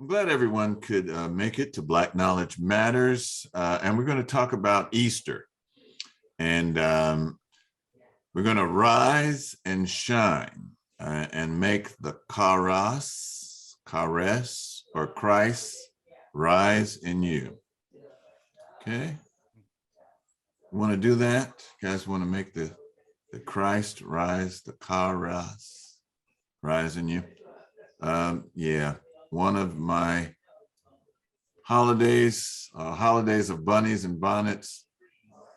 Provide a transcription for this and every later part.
I'm glad everyone could make it to Black Knowledge Matters. And we're going to talk about Easter. And we're going to rise and shine and make the charis, or Christ rise in you. Okay? You want to do that? You guys want to make the Christ rise, the charis rise in you? Yeah, one of my holidays of bunnies and bonnets.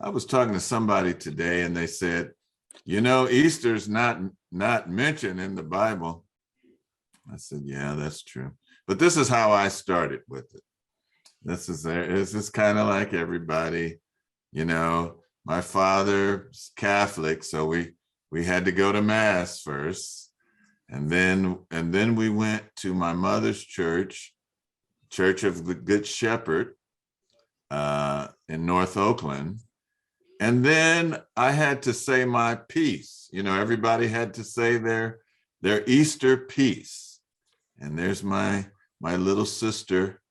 I was talking to somebody today and they said, you know, Easter's not mentioned in the Bible. I said, yeah, that's true. But this is how I started with it. This is kind of like everybody, you know, my father's Catholic, so we had to go to Mass first. And then we went to my mother's church, Church of the Good Shepherd in North Oakland. And then I had to say my piece. You know, everybody had to say their Easter piece. And there's my little sister.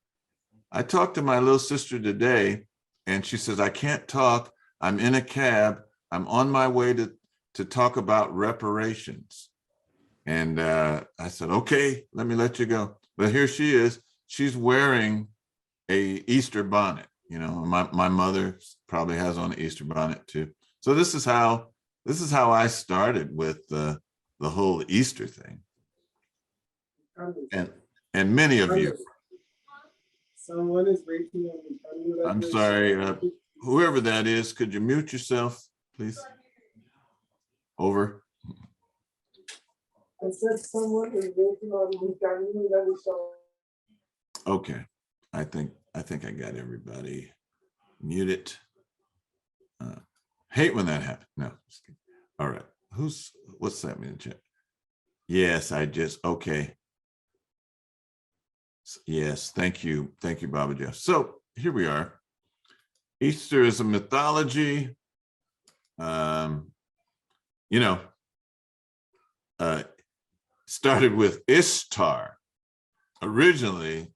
I talked to my little sister today, and she says, I can't talk. I'm in a cab. I'm on my way to talk about reparations. And I said, okay, let me let you go. But here she is. She's wearing a Easter bonnet. You know, my mother probably has on an Easter bonnet too. So this is how I started with the whole Easter thing. And many of you. Someone is waiting on the I'm sorry, whoever that is, could you mute yourself, please? Over. I said someone is waiting on me. Can you let me show? Okay, I think I got everybody muted. Hate when that happens. No, just kidding. All right. What's that mean in chat? Yes, okay. Yes, thank you, Baba Jeff. So here we are. Easter is a mythology. You know, started with Ishtar. Originally,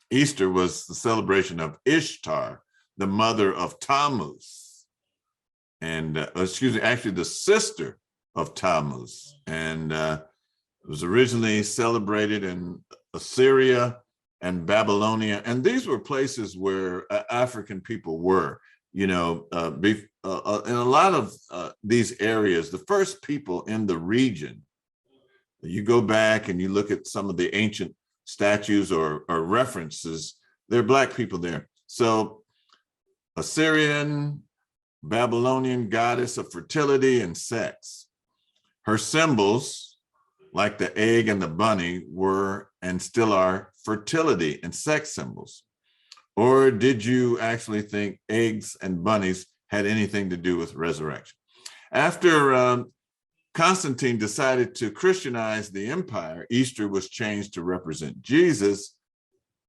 Easter was the celebration of Ishtar, the mother of Tammuz, and actually the sister of Tammuz, and it was originally celebrated in Assyria and Babylonia, and these were places where African people were. You know, in a lot of these areas, the first people in the region. You go back and you look at some of the ancient statues or references, there are Black people there. So Assyrian, Babylonian goddess of fertility and sex. Her symbols, like the egg and the bunny, were and still are fertility and sex symbols. Or did you actually think eggs and bunnies had anything to do with resurrection? After Constantine decided to Christianize the empire, Easter was changed to represent Jesus,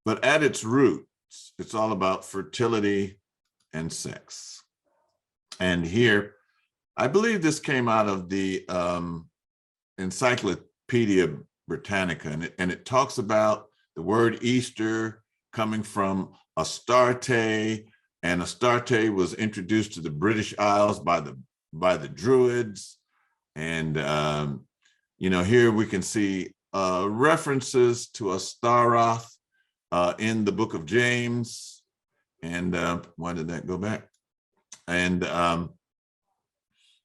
but at its roots, it's all about fertility and sex. And here, I believe this came out of the Encyclopedia Britannica, and it talks about the word Easter coming from Astarte, and Astarte was introduced to the British Isles by the Druids. And, you know, here we can see references to Astaroth in the book of James. And why did that go back? And,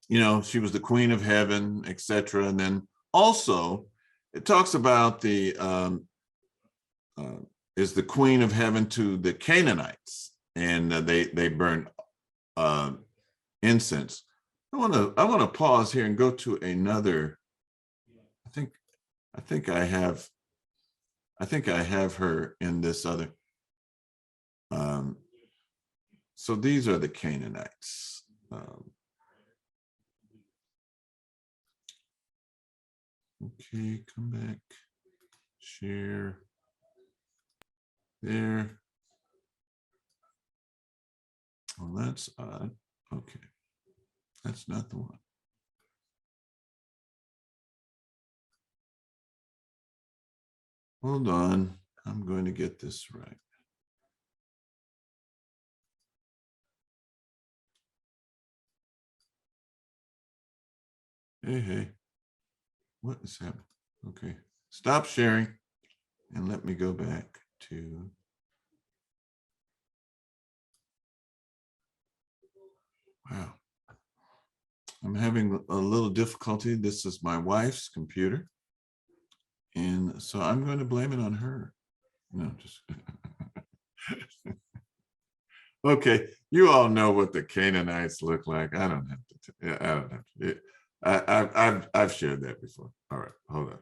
you know, she was the queen of heaven, etc. And then also it talks about is the queen of heaven to the Canaanites, and they burn incense. I want to pause here and go to another. I think I have her in this other. So these are the Canaanites. Okay, come back, share there. Oh, that's odd. Okay. That's not the one. Hold on. I'm going to get this right. Hey, what is happening? Okay, stop sharing and let me go back to. Wow, I'm having a little difficulty. This is my wife's computer. And so I'm going to blame it on her. No, just. Okay, you all know what the Canaanites look like. I don't have to. I don't have to. I've shared that before. All right, hold on.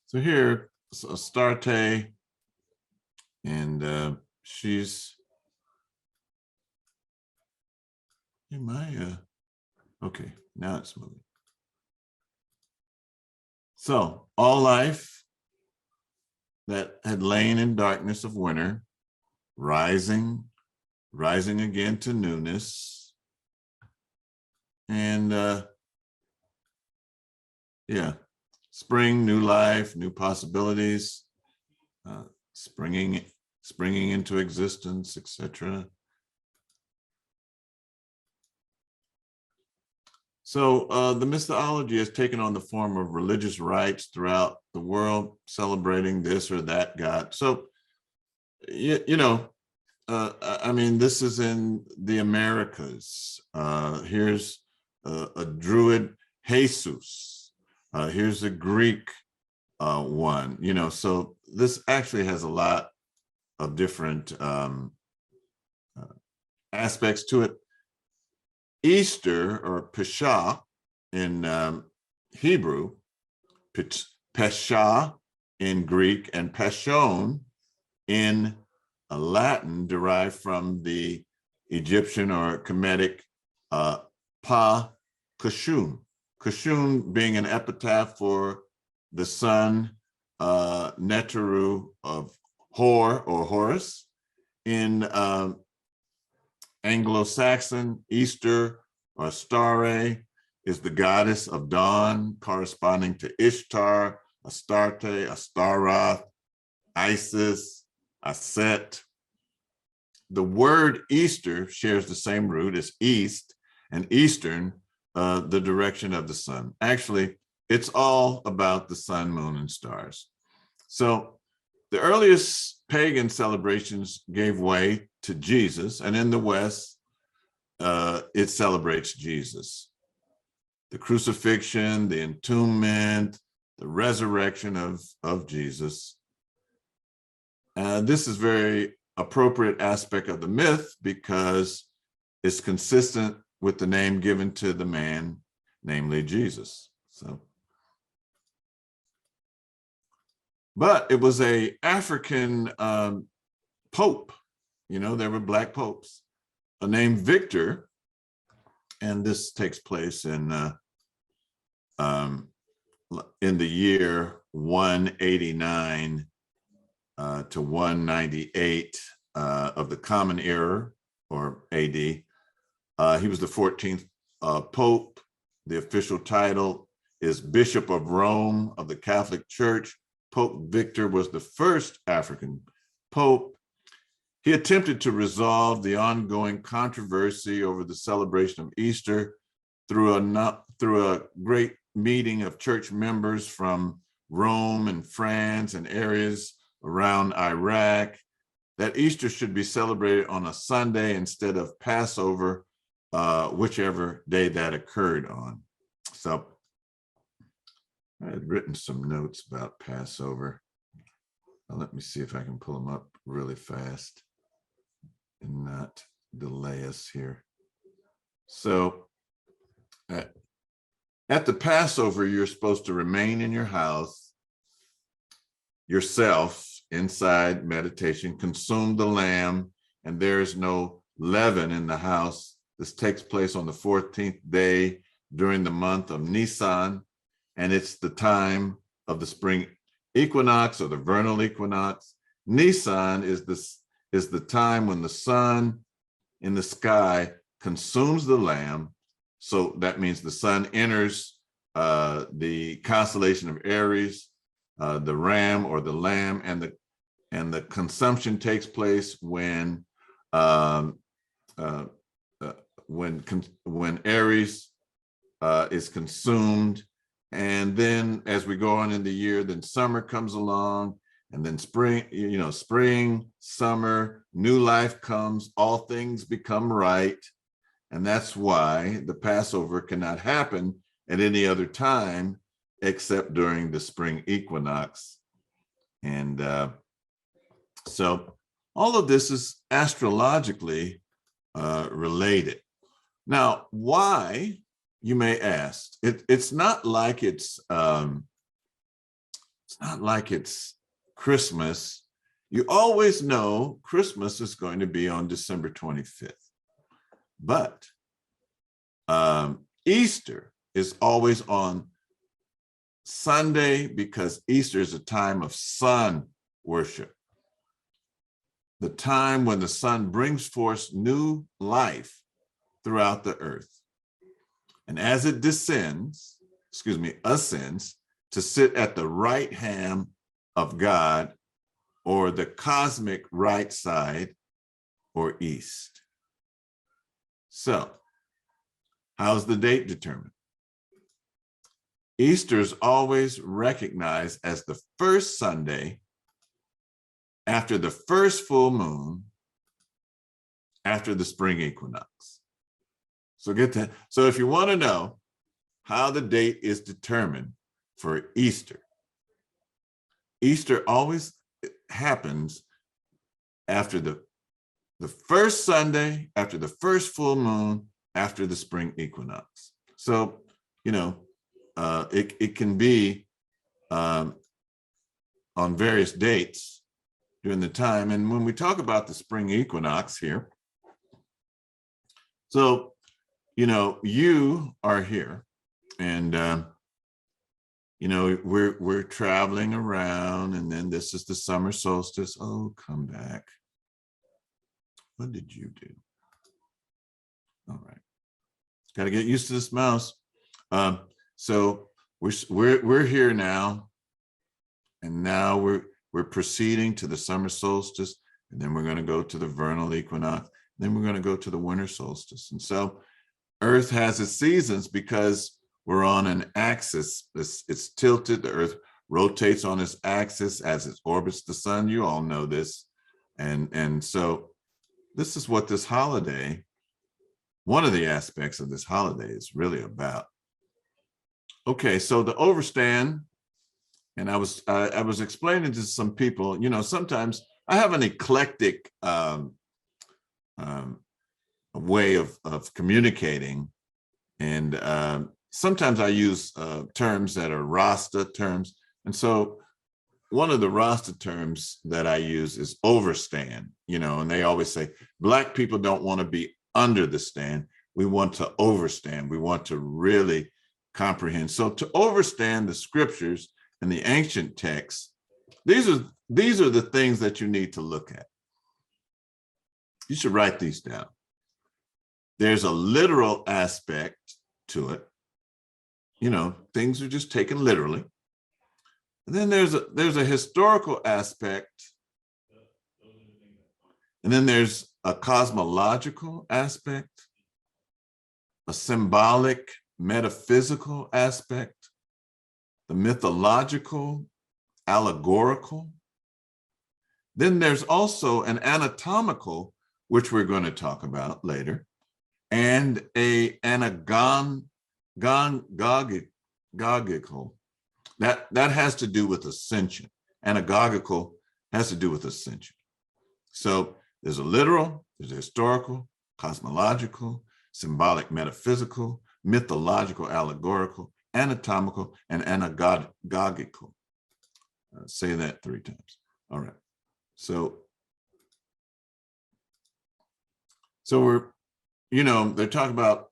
So here, Astarte, and she's. Am I? Okay, now it's moving. So all life that had lain in darkness of winter, rising again to newness. And yeah, spring, new life, new possibilities, springing into existence, etc. So the mythology has taken on the form of religious rites throughout the world, celebrating this or that god. So, you know, I mean, this is in the Americas. Here's a Druid, Jesus. Here's a Greek one, you know, so this actually has a lot of different aspects to it. Easter, or Pesha in Hebrew, Pesha in Greek, and Pashon in Latin, derived from the Egyptian or Kemetic Pa Kashun. Kashun being an epitaph for the son Neteru of Hor or Horus. In Anglo-Saxon, Easter or Stare is the goddess of dawn, corresponding to Ishtar, Astarte, Astaroth, Isis, Aset. The word Easter shares the same root as east, and eastern, the direction of the sun. Actually, it's all about the sun, moon, and stars. So the earliest pagan celebrations gave way to Jesus, and in the West, it celebrates Jesus. The crucifixion, the entombment, the resurrection of Jesus. This is very appropriate aspect of the myth because it's consistent with the name given to the man, namely Jesus. So, but it was a African pope. You know, there were black popes, named Victor, and this takes place in the year 189 to 198 of the Common Era, or AD. He was the 14th Pope. The official title is Bishop of Rome of the Catholic Church. Pope Victor was the first African Pope. He attempted to resolve the ongoing controversy over the celebration of Easter through a great meeting of church members from Rome and France and areas around Iraq, that Easter should be celebrated on a Sunday instead of Passover, whichever day that occurred on. So I had written some notes about Passover. Now, let me see if I can pull them up really fast and not delay us here. So at the Passover, you're supposed to remain in your house, yourself, inside meditation, consume the lamb, and there is no leaven in the house. This takes place on the 14th day during the month of Nisan, and it's the time of the spring equinox or the vernal equinox. Nisan is the time when the sun in the sky consumes the lamb. So that means the sun enters the constellation of Aries, the ram or the lamb, and the consumption takes place when when Aries is consumed. And then as we go on in the year, then summer comes along, and then spring, spring, summer, new life comes, all things become right. And that's why the Passover cannot happen at any other time except during the spring equinox. And so all of this is astrologically related. Now, why, you may ask? It's not like it's Christmas. You always know Christmas is going to be on December 25th. But Easter is always on Sunday, because Easter is a time of sun worship, the time when the sun brings forth new life throughout the earth. And as it ascends to sit at the right hand of God, or the cosmic right side, or east. So, how's the date determined? Easter is always recognized as the first Sunday after the first full moon after the spring equinox. So get that. So if you want to know how the date is determined for Easter, Easter always happens after the first Sunday, after the first full moon, after the spring equinox. So, it can be on various dates during the time. And when we talk about the spring equinox here, so, you are here, and, we're traveling around, and then this is the summer solstice. Oh, come back. What did you do? All right. Got to get used to this mouse. So we're here now, and now we're proceeding to the summer solstice, and then we're going to go to the vernal equinox, then we're going to go to the winter solstice. And so Earth has its seasons because we're on an axis. It's tilted. The Earth rotates on its axis as it orbits the sun. You all know this. And so this is what this holiday, one of the aspects of this holiday, is really about. Okay, so the overstand, and I was explaining to some people, sometimes I have an eclectic way of communicating, and sometimes I use terms that are Rasta terms, and so one of the Rasta terms that I use is overstand, and they always say, Black people don't want to be under the stand. We want to overstand. We want to really comprehend. So to overstand the scriptures and the ancient texts, these are the things that you need to look at. You should write these down. There's a literal aspect to it. Things are just taken literally. And then there's a historical aspect. And then there's a cosmological aspect, a symbolic, metaphysical aspect, the mythological, allegorical. Then there's also an anatomical, which we're going to talk about later, and an anagogical. That has to do with ascension. Anagogical has to do with ascension. So there's a literal, there's a historical, cosmological, symbolic, metaphysical, mythological, allegorical, anatomical, and anagogical. Say that 3 times. All right. So we're, they're talking about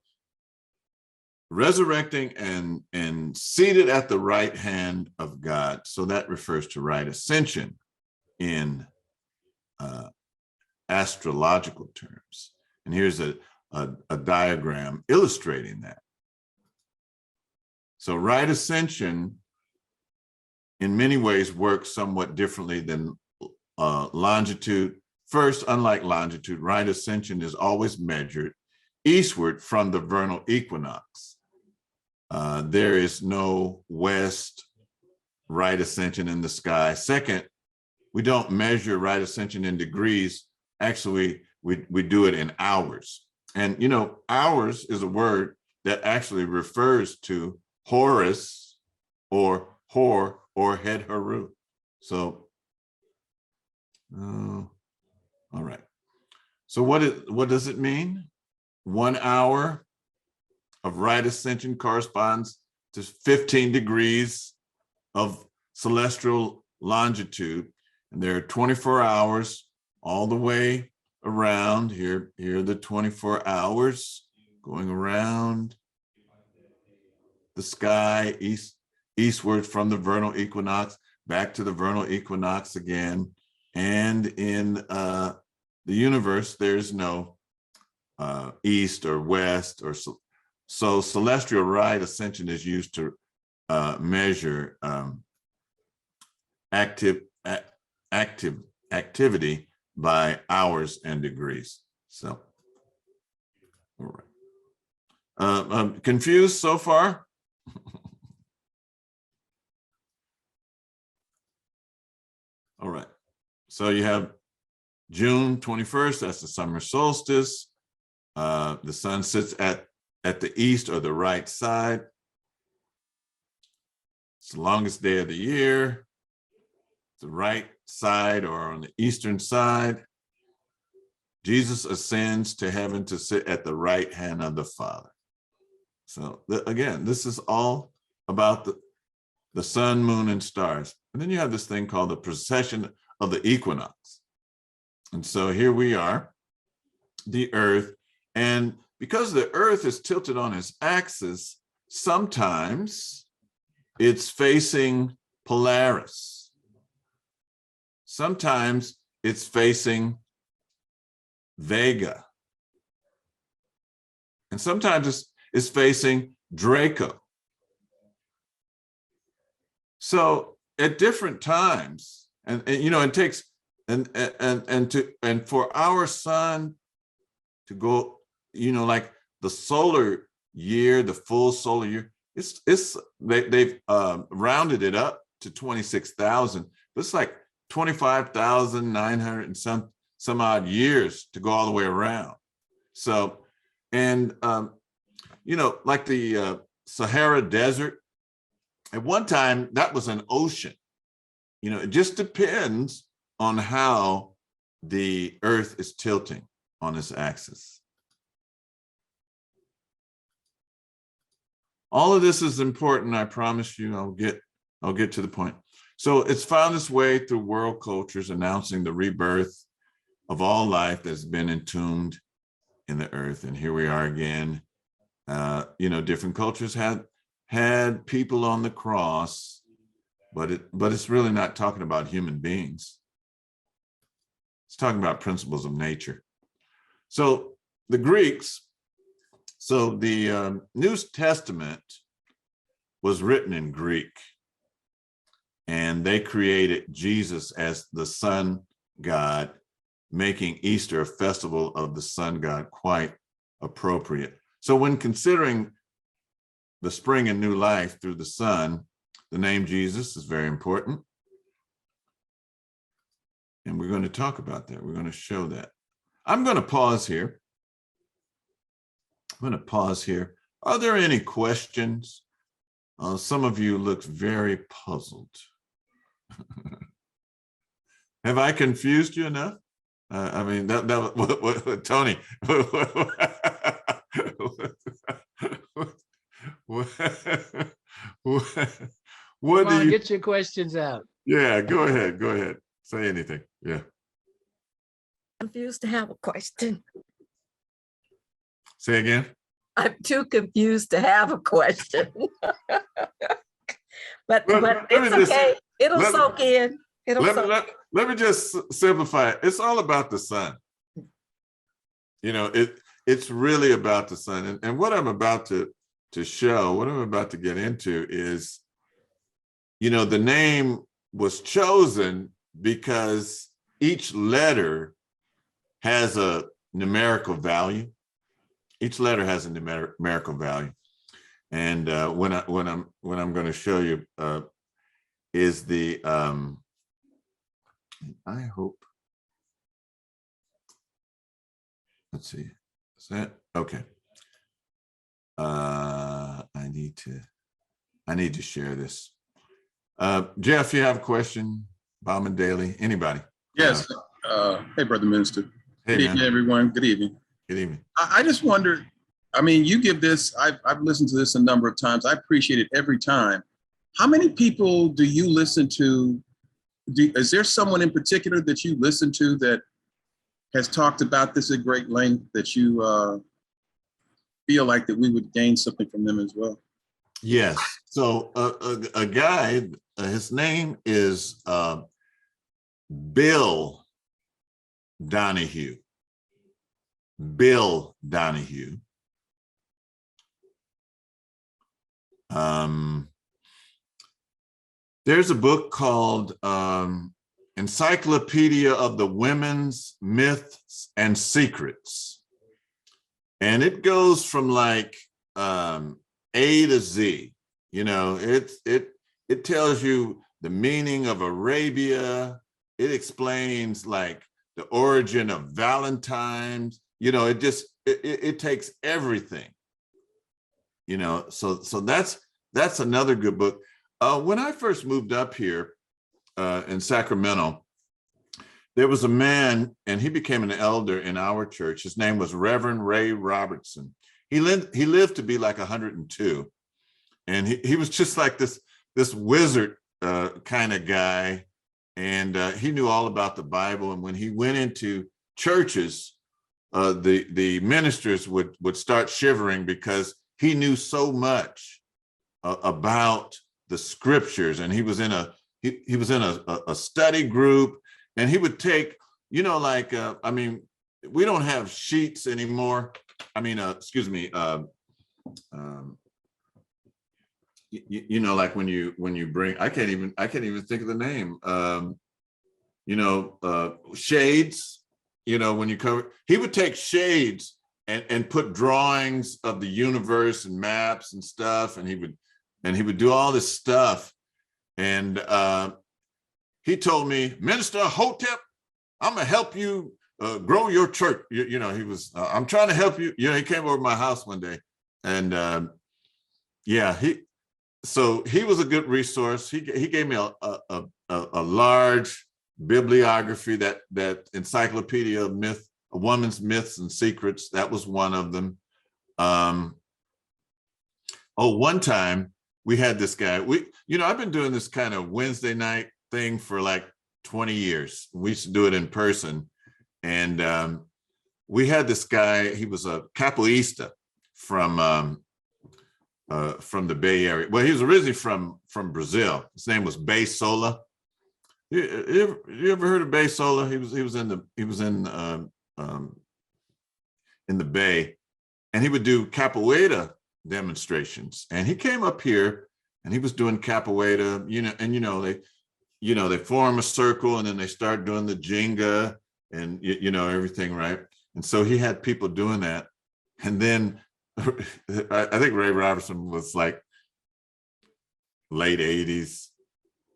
resurrecting and seated at the right hand of God. So that refers to right ascension in astrological terms. And here's a diagram illustrating that. So right ascension in many ways works somewhat differently than longitude. First, unlike longitude, right ascension is always measured eastward from the vernal equinox. There is no west right ascension in the sky. Second, we don't measure right ascension in degrees. Actually, we do it in hours. And, you know, hours is a word that actually refers to Horus or Hor or Het Heru. So, all right. So what does it mean? 1 hour of right ascension corresponds to 15 degrees of celestial longitude. And there are 24 hours all the way around. Here are the 24 hours going around the sky eastward from the vernal equinox, back to the vernal equinox again. And in the universe, there's no east or west, or so celestial right ascension is used to measure activity by hours and degrees. So, all right. I'm confused so far? All right. So you have June 21st, that's the summer solstice. The sun sits at the east or the right side. It's the longest day of the year. The right side or on the eastern side. Jesus ascends to heaven to sit at the right hand of the Father. So again, this is all about the sun, moon, and stars. And then you have this thing called the procession of the equinox. And so here we are, the earth. And because the earth is tilted on its axis, sometimes it's facing Polaris. Sometimes it's facing Vega. And sometimes it's facing Draco. So at different times, and you know, it takes and for our sun to go, you know, like the solar year, the full solar year, they've rounded it up to 26,000. It's like 25,900 and some odd years to go all the way around. So, and you know, like the Sahara Desert, at one time that was an ocean. You know, it just depends on how the earth is tilting on its axis. All of this is important. I promise you, I'll get to the point. So it's found its way through world cultures, announcing the rebirth of all life that's been entombed in the earth. And here we are again. You know, different cultures had people on the cross, but it's really not talking about human beings. It's talking about principles of nature. So the Greeks, so the New Testament was written in Greek, and they created Jesus as the sun god, making Easter a festival of the sun god quite appropriate. So when considering the spring and new life through the sun, the name Jesus is very important. And we're going to talk about that. We're going to show that. I'm going to pause here. I'm going to pause here. Are there any questions? Some of you look very puzzled. Have I confused you enough? I mean, what Tony, what do you get your questions out? Yeah, go ahead. Say anything. Yeah. Confused to have a question. Say again. I'm too confused to have a question. but it's okay. It'll soak in. Let me just simplify it. It's all about the sun. You know, it's really about the sun. And what I'm about to show, what I'm about to get into is, the name was chosen because each letter has a numerical value. Each letter has a numerical value. And what I'm going to show you is the, I hope, let's see, is that, okay. I need to share this. Jeff, you have a question? Bauman Daily, anybody? Yes. Hey, Brother Minister. Hey, Good evening, everyone. Good evening. Good evening. I just wondered, I mean, you give this, I've listened to this a number of times. I appreciate it every time. How many people do you listen to? Is there someone in particular that you listen to that has talked about this at great length that you feel like that we would gain something from them as well? Yes. So a guy, his name is Bill Donahue. Bill Donahue. There's a book called Encyclopedia of the Women's Myths and Secrets. And it goes from like A to Z. It tells you the meaning of Arabia. It explains like the origin of Valentine's. It takes everything. So that's another good book. When I first moved up here in Sacramento, there was a man, and he became an elder in our church. His name was Reverend Ray Robertson. He lived to be like 102, and he was just like this wizard kind of guy, and he knew all about the Bible. And when he went into churches, the ministers would start shivering because he knew so much about the scriptures, and he was in a study group, and he would take, we don't have sheets anymore. Excuse me. Like when you bring, I can't even think of the name. Shades. When you cover, he would take shades and put drawings of the universe and maps and stuff, and he would do all this stuff. And he told me, Minister Hotep, I'm gonna help you grow your church. He was, I'm trying to help you. He came over to my house one day, and he was a good resource. He gave me a large bibliography, that encyclopedia of a woman's myths and secrets. That was one of them. One time we had this guy. I've been doing this kind of Wednesday night thing for like 20 years. We used to do it in person. And we had this guy, he was a capoeista from the Bay Area. Well, he was originally from Brazil. His name was Bay Sola. You ever heard of Bay Sola? He was in the Bay, and he would do capoeira demonstrations. And he came up here, and he was doing capoeira. They form a circle, and then they start doing the Jenga and everything, right? And so he had people doing that, and then I think Ray Robertson was like late 80s,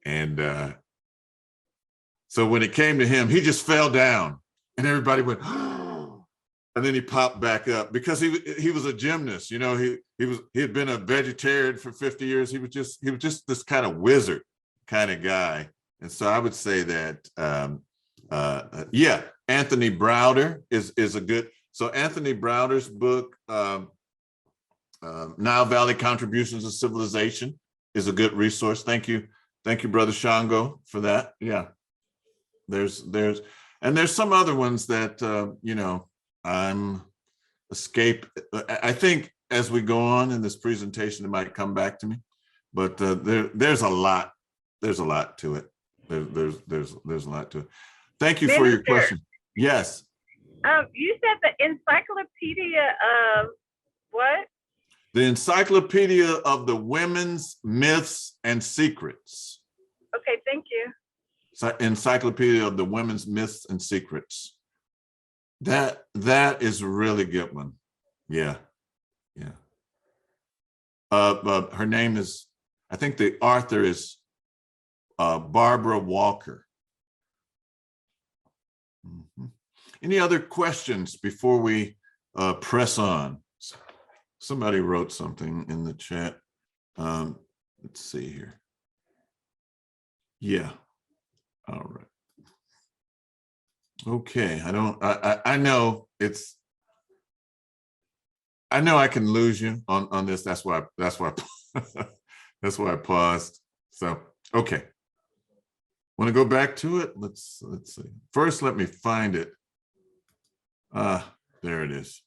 and so when it came to him, he just fell down, and everybody went, and then he popped back up because he was a gymnast. He had been a vegetarian for 50 years. He was just this kind of wizard kind of guy. And so I would say that Anthony Browder is a good. So Anthony Browder's book, Nile Valley Contributions to Civilization, is a good resource. Thank you, Brother Shango, for that. Yeah. There's some other ones that I'm escape. I think as we go on in this presentation, it might come back to me, but there's a lot. There's a lot to it. There's a lot to it. Thank you for your question. Yes. You said the Encyclopedia of what? The Encyclopedia of the Women's Myths and Secrets. Okay, thank you. Encyclopedia of the Women's Myths and Secrets. That is a really good one. Yeah, yeah. Her name is, I think the author is Barbara Walker. Any other questions before we press on? Somebody wrote something in the chat. Let's see here. Yeah. All right. Okay. I know it's, I know I can lose you on this. That's why that's why I paused. So, okay. Want to go back to it? Let's see. First, let me find it. There it is.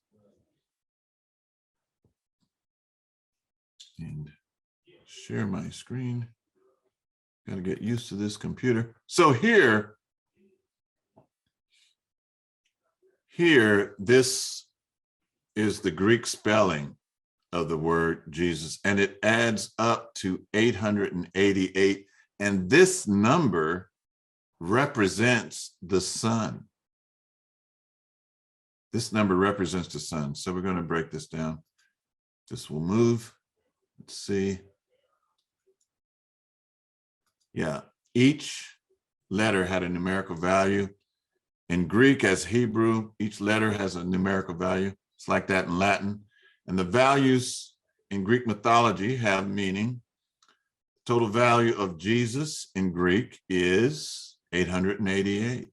And share my screen. Got to get used to this computer. So here, this is the Greek spelling of the word Jesus, and it adds up to 888. And this number represents the sun. This number represents the sun. So we're going to break this down. This will move. Let's see. Yeah, each letter had a numerical value. In Greek as Hebrew, each letter has a numerical value. It's like that in Latin. And the values in Greek mythology have meaning. Total value of Jesus in Greek is 888.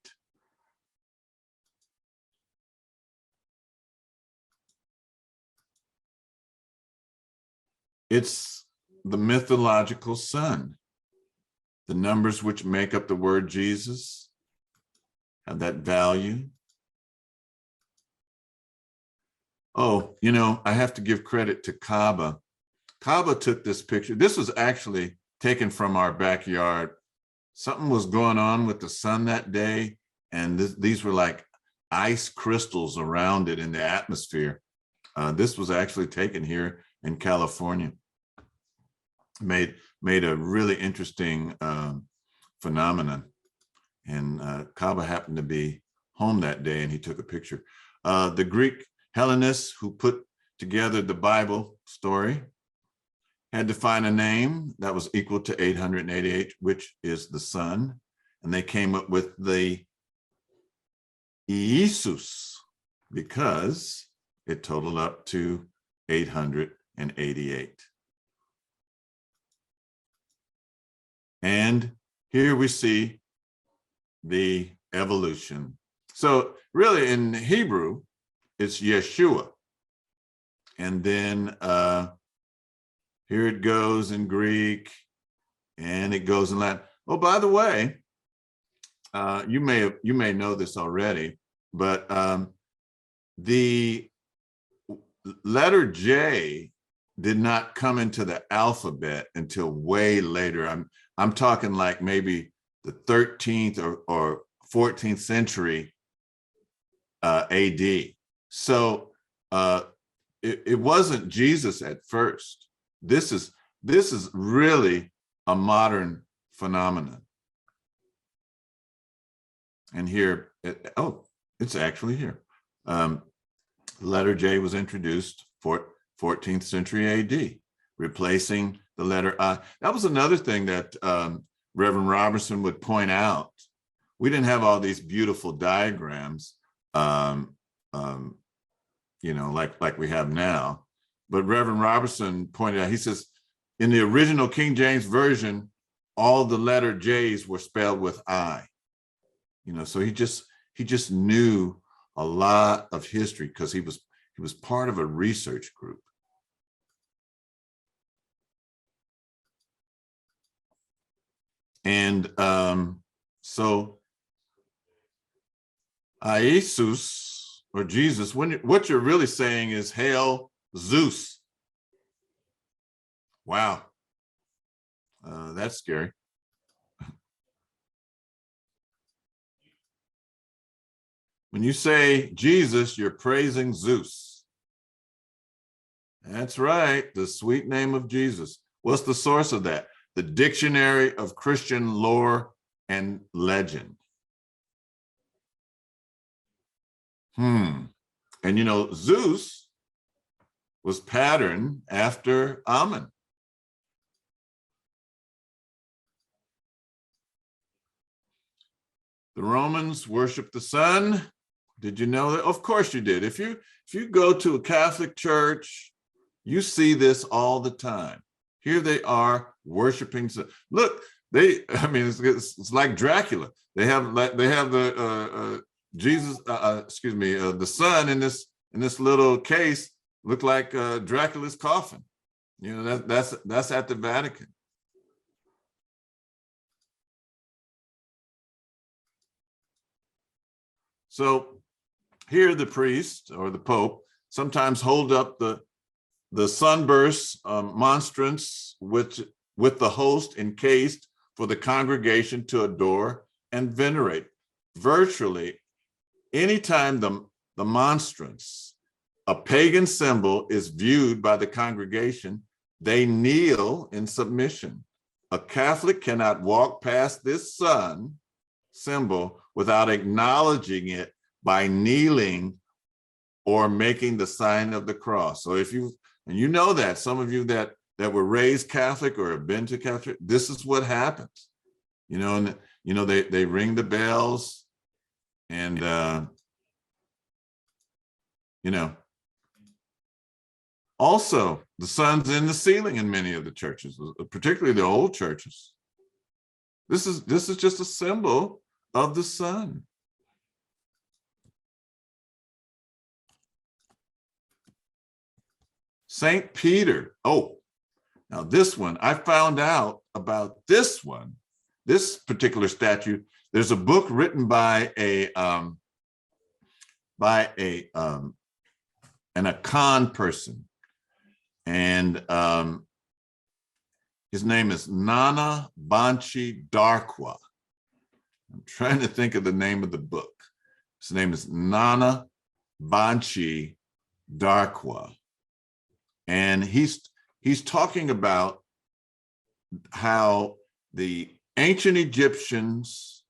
It's the mythological sun. The numbers which make up the word Jesus have that value. Oh, you know, I have to give credit to Kaba. Kaba took this picture. This was actually taken from our backyard. Something was going on with the sun that day, and these were like ice crystals around it in the atmosphere. This was actually taken here in California. Made a really interesting phenomenon. And Kaba happened to be home that day, and he took a picture. The Greek Hellenists who put together the Bible story had to find a name that was equal to 888, which is the sun. And they came up with the Iesus because it totaled up to 888. And here we see the evolution. So really in Hebrew, it's Yeshua. And then here it goes in Greek, and it goes in Latin. Oh, by the way, you may know this already, but the letter J did not come into the alphabet until way later. I'm talking like maybe the 13th or 14th century AD. So it wasn't Jesus at first. This is really a modern phenomenon. And here, it's actually here. Letter J was introduced for 14th century AD, replacing the letter I. That was another thing that Reverend Robertson would point out. We didn't have all these beautiful diagrams, you know, like we have now. But Reverend Robertson pointed out, he says, in the original King James Version, all the letter J's were spelled with I. You know, so he just knew a lot of history because he was part of a research group. And so Iesus, or Jesus, what you're really saying is hail Zeus. Wow, that's scary. When you say Jesus, you're praising Zeus. That's right. The sweet name of Jesus. What's the source of that? The Dictionary of Christian Lore and Legend. And you know, Zeus was patterned after Ammon. The Romans worshiped the sun. Did you know that? Of course you did. If you go to a Catholic church, you see this all the time. Here they are worshiping. Look, it's like Dracula. They have the Jesus, the sun in this little case look like Dracula's coffin. You know, that's at the Vatican. So here the priest or the Pope sometimes hold up the sunburst monstrance with the host encased for the congregation to adore and venerate. Virtually anytime the monstrance, a pagan symbol, is viewed by the congregation, they kneel in submission. A Catholic cannot walk past this sun symbol without acknowledging it by kneeling or making the sign of the cross. So if you, and you know that, some of you that were raised Catholic or have been to Catholic, this is what happens. You know, and you know, they ring the bells and you know, also the sun's in the ceiling in many of the churches, particularly the old churches. This is just a symbol of the sun. Saint Peter. Oh, now this one, I found out about this one, this particular statue. There's a book written by an Akan person, and his name is Nana Bantu Darkwa. I'm trying to think of the name of the book. His name is Nana Bantu Darkwa. And he's talking about how the ancient Egyptians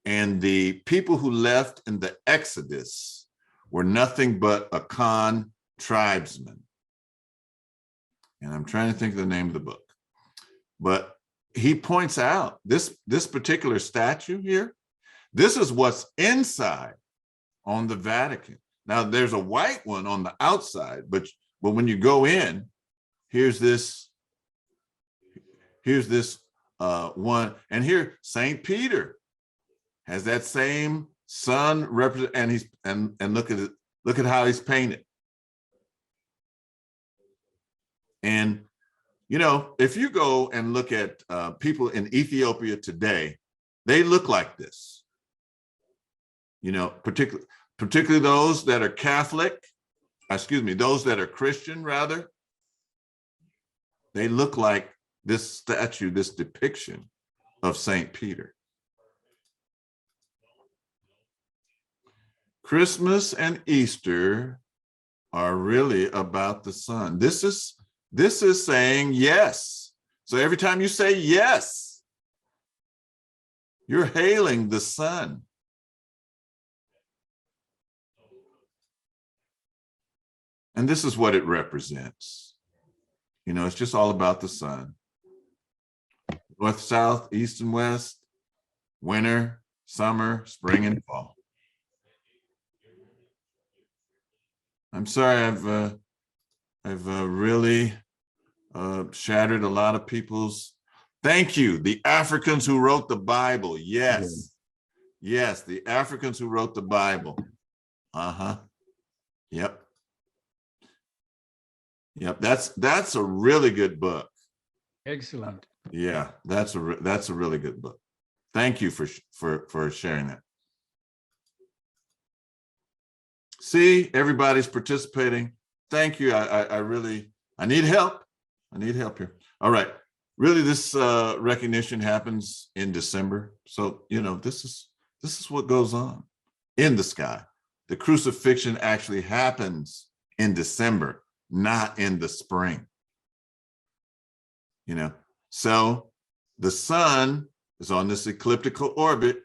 and the people who left in the Exodus were nothing but Akan tribesmen. And I'm trying to think of the name of the book. But he points out this particular statue here, this is what's inside on the Vatican. Now there's a white one on the outside, but when you go in, here's this one, and here Saint Peter has that same sun represent, and he's and look at it, look at how he's painted. And you know, if you go and look at people in Ethiopia today, they look like this. You know, particularly those that are Catholic, those that are Christian rather, they look like this statue, this depiction of Saint Peter. Christmas and Easter are really about the sun. This is saying yes. So every time you say yes, you're hailing the sun. And this is what it represents. You know, it's just all about the sun. North, south, east, and west, winter, summer, spring, and fall. I'm sorry, I've really shattered a lot of people's. Thank you, the Africans who wrote the Bible. Yes, yes, the Africans who wrote the Bible. Yep. Yep, that's a really good book. Excellent. Yeah, that's a really good book. Thank you for sharing that. See, everybody's participating. Thank you. I need help. I need help here. All right. Really, this recognition happens in December. So, you know, this is what goes on in the sky. The crucifixion actually happens in December. not in the spring. You know, so the sun is on this ecliptical orbit,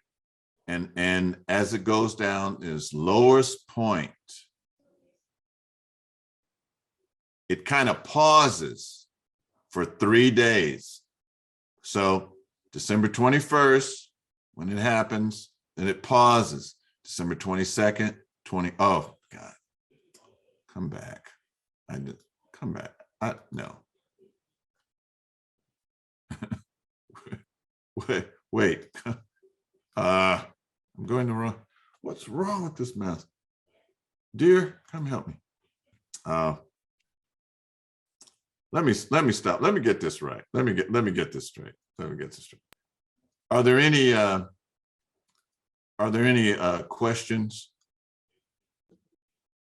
and as it goes down its lowest point, it kind of pauses for 3 days. So December 21st, when it happens, then it pauses. December 22nd, oh God, come back. Come back. No. wait. I'm going the wrong. What's wrong with this mouse? Dear, come help me. Let me stop. Let me get this right. Let me get this straight. Are there any questions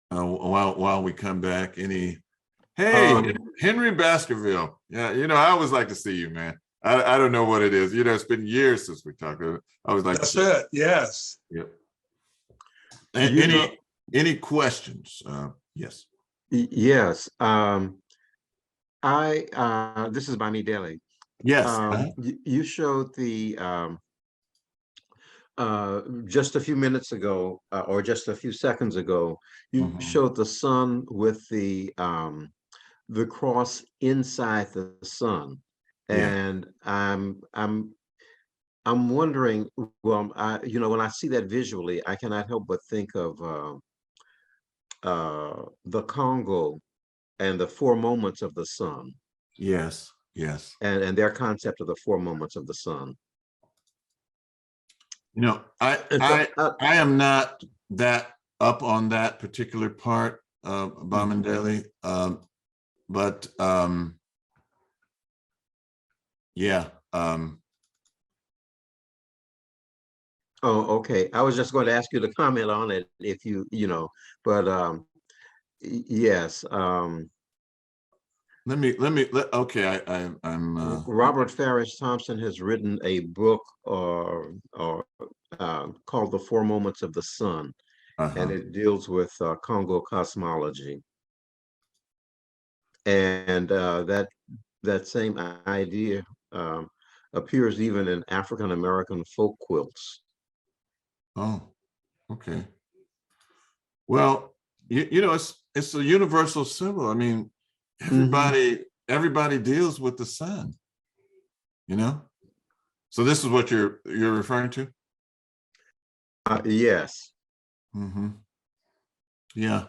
while we come back? Any? Hey, Henry Baskerville. Yeah, I always like to see you, man. I don't know what it is. It's been years since we talked. I always like That's it. Yes. Yep. Any questions? Yes. Yes. This is Bami Daly. Yes. You showed the just a few minutes ago, or just a few seconds ago, you showed the sun with the cross inside the sun, and I'm wondering. Well, when I see that visually, I cannot help but think of the Congo and the 4 moments of the sun. Yes. And their concept of the 4 moments of the sun. I am not that up on that particular part of Bamandeli, but yeah. Oh, okay. I was just going to ask you to comment on it if but yes. Okay, I'm Robert Farris Thompson has written a book called The 4 Moments of the Sun, and it deals with Congo cosmology. And that same idea appears even in African American folk quilts. Oh, okay. Well, it's a universal symbol. I mean, everybody deals with the sun, So this is what you're referring to? Yes. Yeah.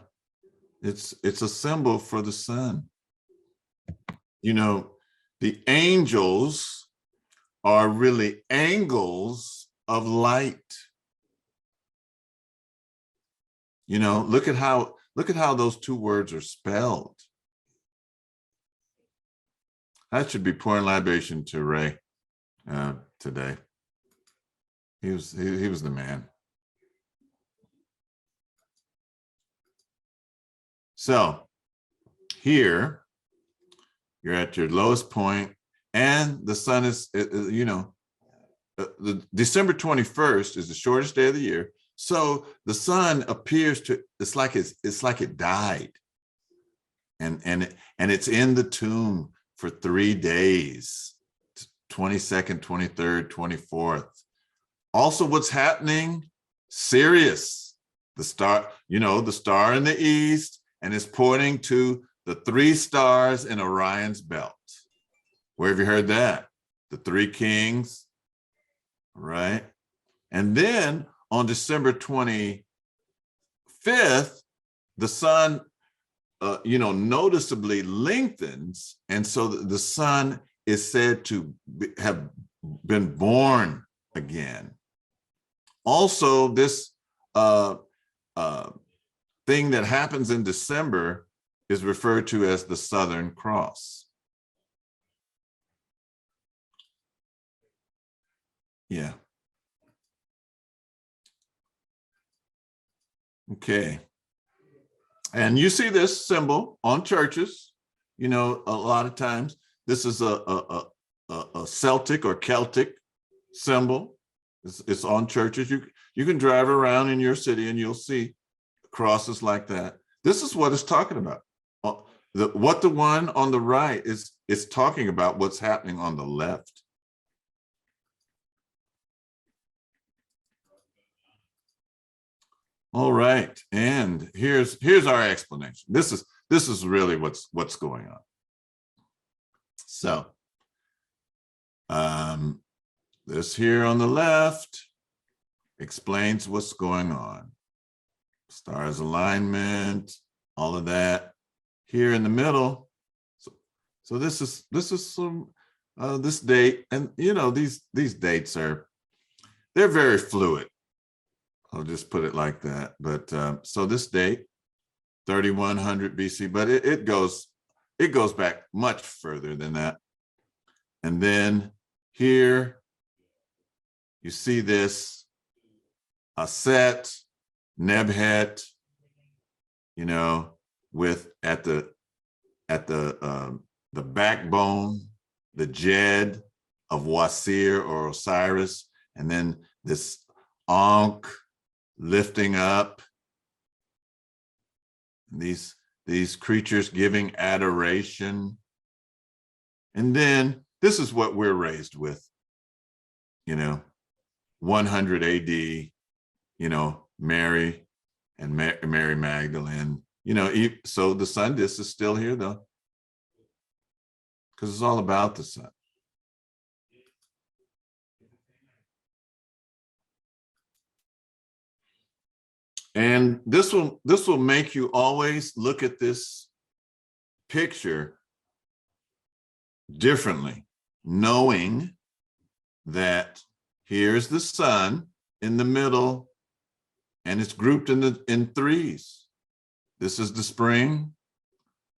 It's a symbol for the sun. The angels are really angles of light. Look at how those 2 words are spelled. I should be pouring libation to Ray today. He was the man. So here you're at your lowest point, and the sun is, the December 21st is the shortest day of the year. So the sun appears to, it's like it died, and it's in the tomb for 3 days, 22nd, 23rd, 24th. Also, what's happening? Sirius, the star in the east, and it's pointing to the 3 stars in Orion's belt. Where have you heard that? The 3 kings, right? And then on December 25th, the sun, noticeably lengthens, and so the sun is said to have been born again. Also, this thing that happens in December is referred to as the Southern Cross. Yeah. Okay. And you see this symbol on churches, a lot of times. This is a Celtic or Celtic symbol. It's on churches. You can drive around in your city and you'll see crosses like that. This is what it's talking about. what the one on the right is talking about what's happening on the left. All right, and here's our explanation. This is really what's going on. So, this here on the left explains what's going on. Stars alignment, all of that. Here in the middle, so this is some this date, and you know these dates they're very fluid. I'll just put it like that. But so this date, 3100 BC, but it goes back much further than that. And then here you see this Aset, Nebhet, you know, with at the backbone, the Jed of Wasir or Osiris, and then this Ankh lifting up, these creatures giving adoration. And then this is what we're raised with, you know, 100 AD, you know, Mary and Mary Magdalene, you know, so the sun disk is still here though, because it's all about the sun. And this will make you always look at this picture differently, knowing that here's the sun in the middle, and it's grouped in threes. This is the spring,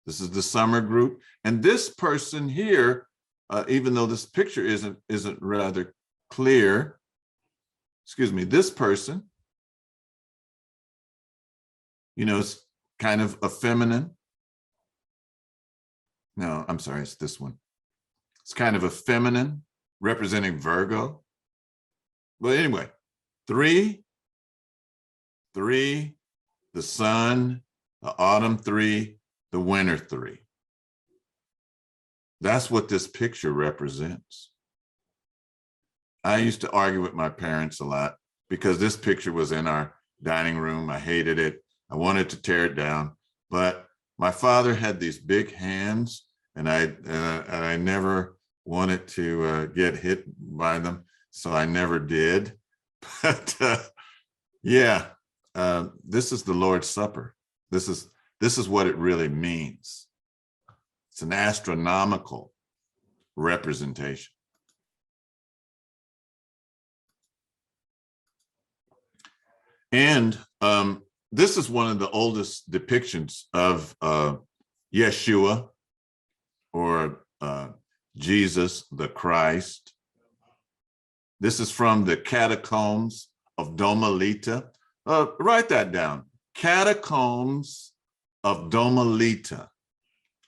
this is the summer group, and this person here, even though this picture isn't rather clear, excuse me, this person, you know, it's kind of a feminine. No, I'm sorry, it's this one. It's kind of a feminine representing Virgo. But anyway, three, the sun, the autumn three, the winter three. That's what this picture represents. I used to argue with my parents a lot because this picture was in our dining room. I hated it. I wanted to tear it down, but my father had these big hands, and I never wanted to get hit by them, so I never did. But yeah, this is the Lord's Supper. This is what it really means. It's an astronomical representation. And this is one of the oldest depictions of Yeshua, or Jesus the Christ. This is from the catacombs of Domelita. Write that down. Catacombs of Domelita.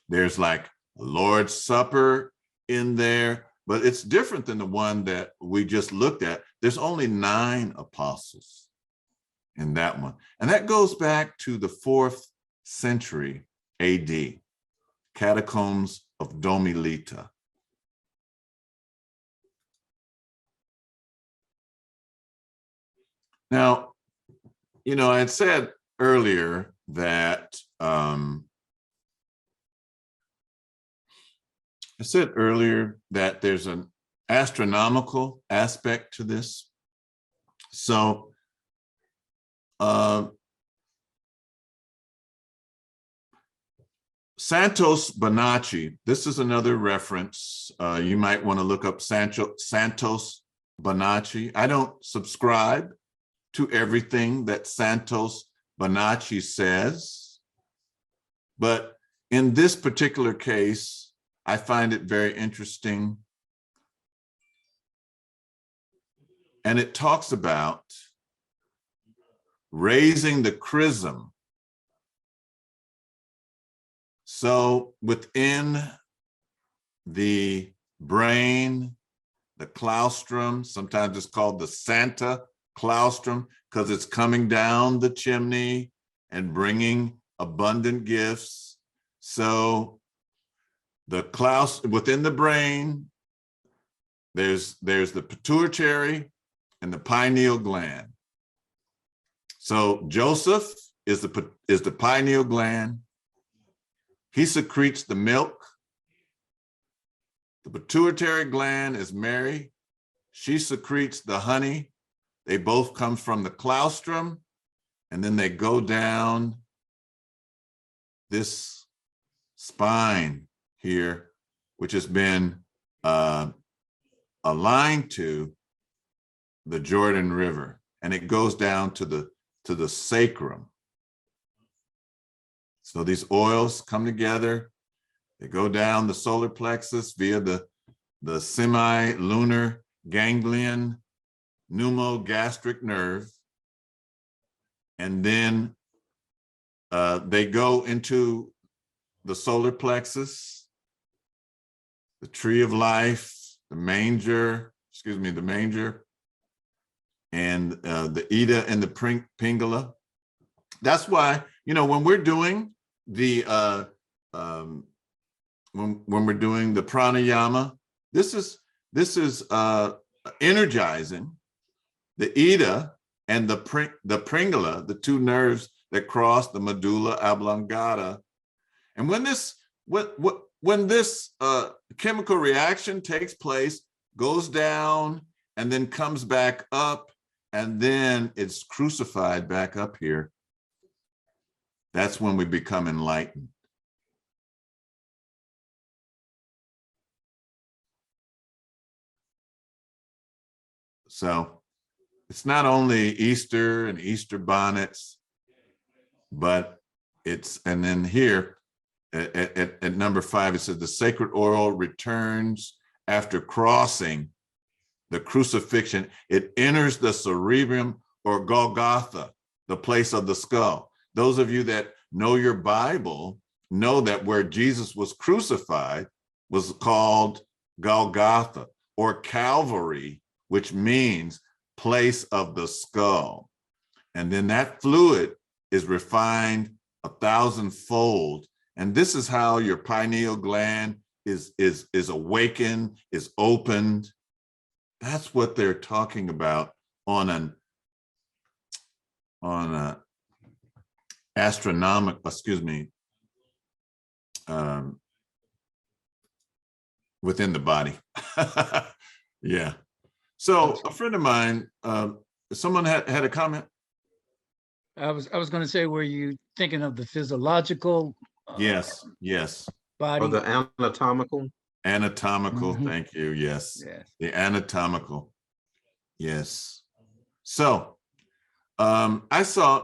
There's like a Lord's Supper in there, but it's different than the one that we just looked at. There's only 9 apostles in that one. And that goes back to the 4th century AD, catacombs of Domelita. Now, you know, I had said earlier that there's an astronomical aspect to this. So Santos Bonacci, this is another reference. You might want to look up Santos Bonacci. I don't subscribe to everything that Santos Bonacci says, but in this particular case, I find it very interesting. And it talks about raising the chrism. So within the brain, the claustrum, sometimes it's called the Santa claustrum, because it's coming down the chimney and bringing abundant gifts. So the claus within the brain, there's the pituitary and the pineal gland. So Joseph is the pineal gland. He secretes the milk. The pituitary gland is Mary. She secretes the honey. They both come from the claustrum, and then they go down this spine here, which has been aligned to the Jordan River, and it goes down to the sacrum. So these oils come together. They go down the solar plexus via the semi-lunar ganglion pneumogastric nerve, and then they go into the solar plexus, the tree of life, the manger, and the Ida and the Pingala. That's why, when we're doing the when we're doing the pranayama, this is energizing the Ida and the Pingala, the two nerves that cross the medulla oblongata. And when this chemical reaction takes place, goes down and then comes back up, and then it's crucified back up here, that's when we become enlightened. So it's not only Easter and Easter bonnets, but and then here at number 5, it says the sacred oil returns after crossing the crucifixion. It enters the cerebrum or Golgotha, the place of the skull. Those of you that know your Bible know that where Jesus was crucified was called Golgotha or Calvary, which means place of the skull. And then that fluid is refined 1,000-fold. And this is how your pineal gland is awakened, is opened. That's what they're talking about on an astronomical, within the body. Yeah. So a friend of mine, someone had a comment. I was going to say, were you thinking of the physiological? Yes. Body. Or the anatomical? Anatomical, Mhm. thank you, yes. Yes. The anatomical, yes. So I saw,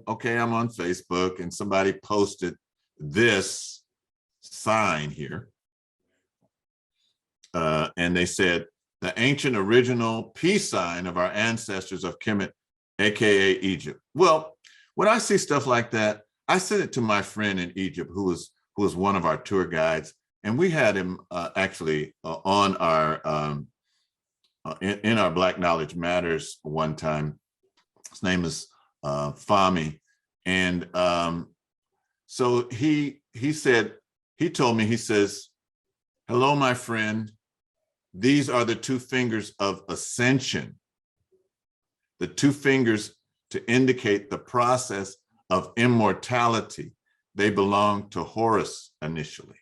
okay, I'm on Facebook and somebody posted this sign here. And they said, the ancient original peace sign of our ancestors of Kemet, AKA Egypt. Well, when I see stuff like that, I sent it to my friend in Egypt, who was one of our tour guides. And we had him actually on our, in our Black Knowledge Matters one time. His name is Fami. And so he told me, he says, hello, my friend. These are the two fingers of ascension. The two fingers to indicate the process of immortality. They belong to Horus initially.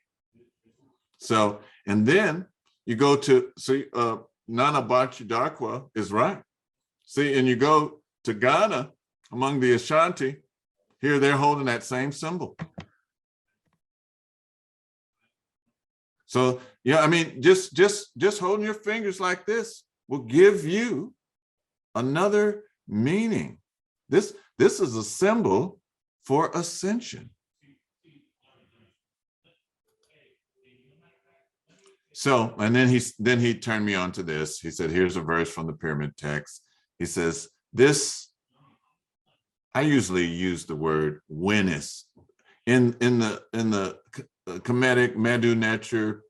So, and then you go to, Nana Bachi Darkwa is right. See, and you go to Ghana, among the Ashanti, here they're holding that same symbol. So, yeah, I mean, just holding your fingers like this will give you another meaning. This is a symbol for ascension. So, and then he turned me on to this. He said, here's a verse from the pyramid text. He says, this, I usually use the word winness. In the Kemetic Medu nature,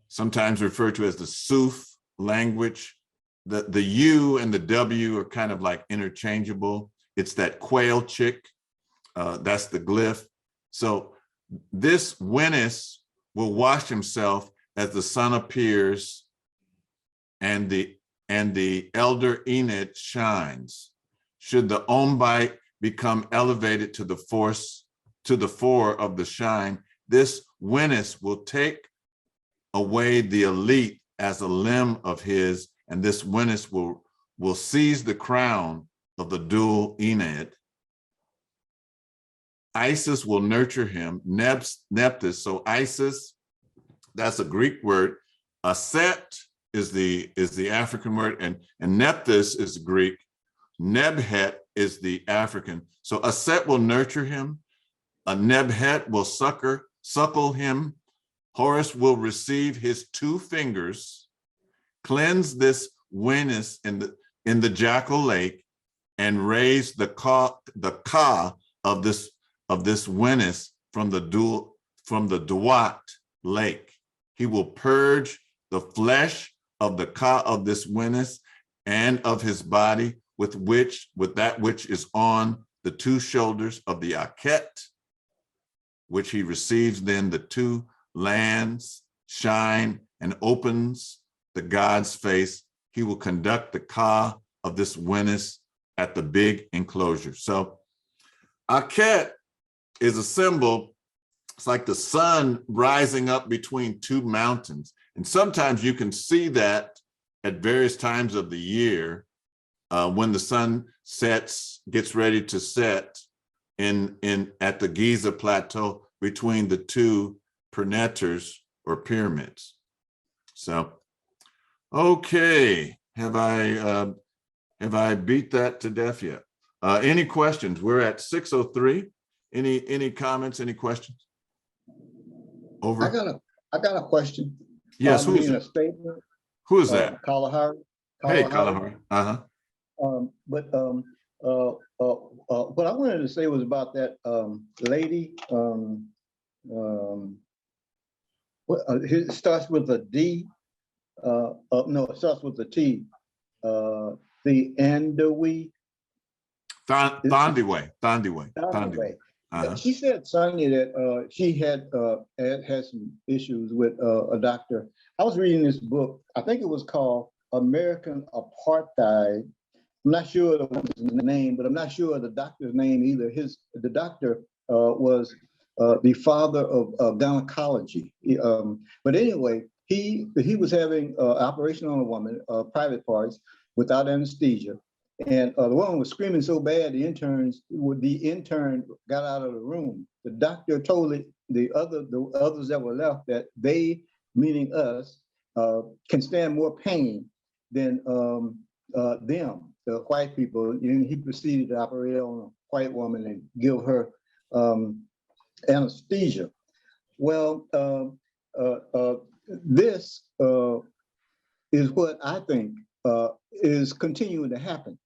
sometimes referred to as the Suf language, the U and the W are kind of like interchangeable. It's that quail chick, that's the glyph. So This witness will wash himself as the sun appears and the elder Enid shines. Should the Ombite become elevated to the fore of the shine, this witness will take away the elite as a limb of his, and this witness will seize the crown of the dual Enid. Isis will nurture him, Nephthys. So Isis, that's a Greek word. Set is the African word, and Nephthys is Greek. Nebhet is the African. So Set will nurture him. A Nebhet will suckle him. Horus will receive his 2 fingers, cleanse this witness in the Jackal Lake, and raise the ka of this witness from the Duat Lake. He will purge the flesh of the ka of this witness and of his body with that which is on the 2 shoulders of the Akhet, which he receives then the 2 lands, shine, and opens the God's face. He will conduct the ka of this witness at the big enclosure. So Akhet is a symbol. It's like the sun rising up between 2 mountains. And sometimes you can see that at various times of the year when the sun gets ready to set at the Giza Plateau between the 2 perneters or pyramids. So, okay, have I beat that to death yet? Any questions? We're at 6:03. Any comments? Any questions? Over. I got a question. Yes, who is A that? statement. Who is that? Kalahari. Hey, Kalahari. What I wanted to say was about that lady. It starts with a D. No, it starts with a T. The Andawi. Thandiwe. She said, Sonia, that she had some issues with a doctor. I was reading this book. I think it was called American Apartheid. I'm not sure of the name, but I'm not sure of the doctor's name either. The doctor was the father of gynecology. But anyway, he was having operation on a woman, private parts, without anesthesia. And the woman was screaming so bad, the intern got out of the room. The doctor told the others that were left that they, meaning us, can stand more pain than them, the white people. And he proceeded to operate on a white woman and give her anesthesia. Well, this is what I think is continuing to happen.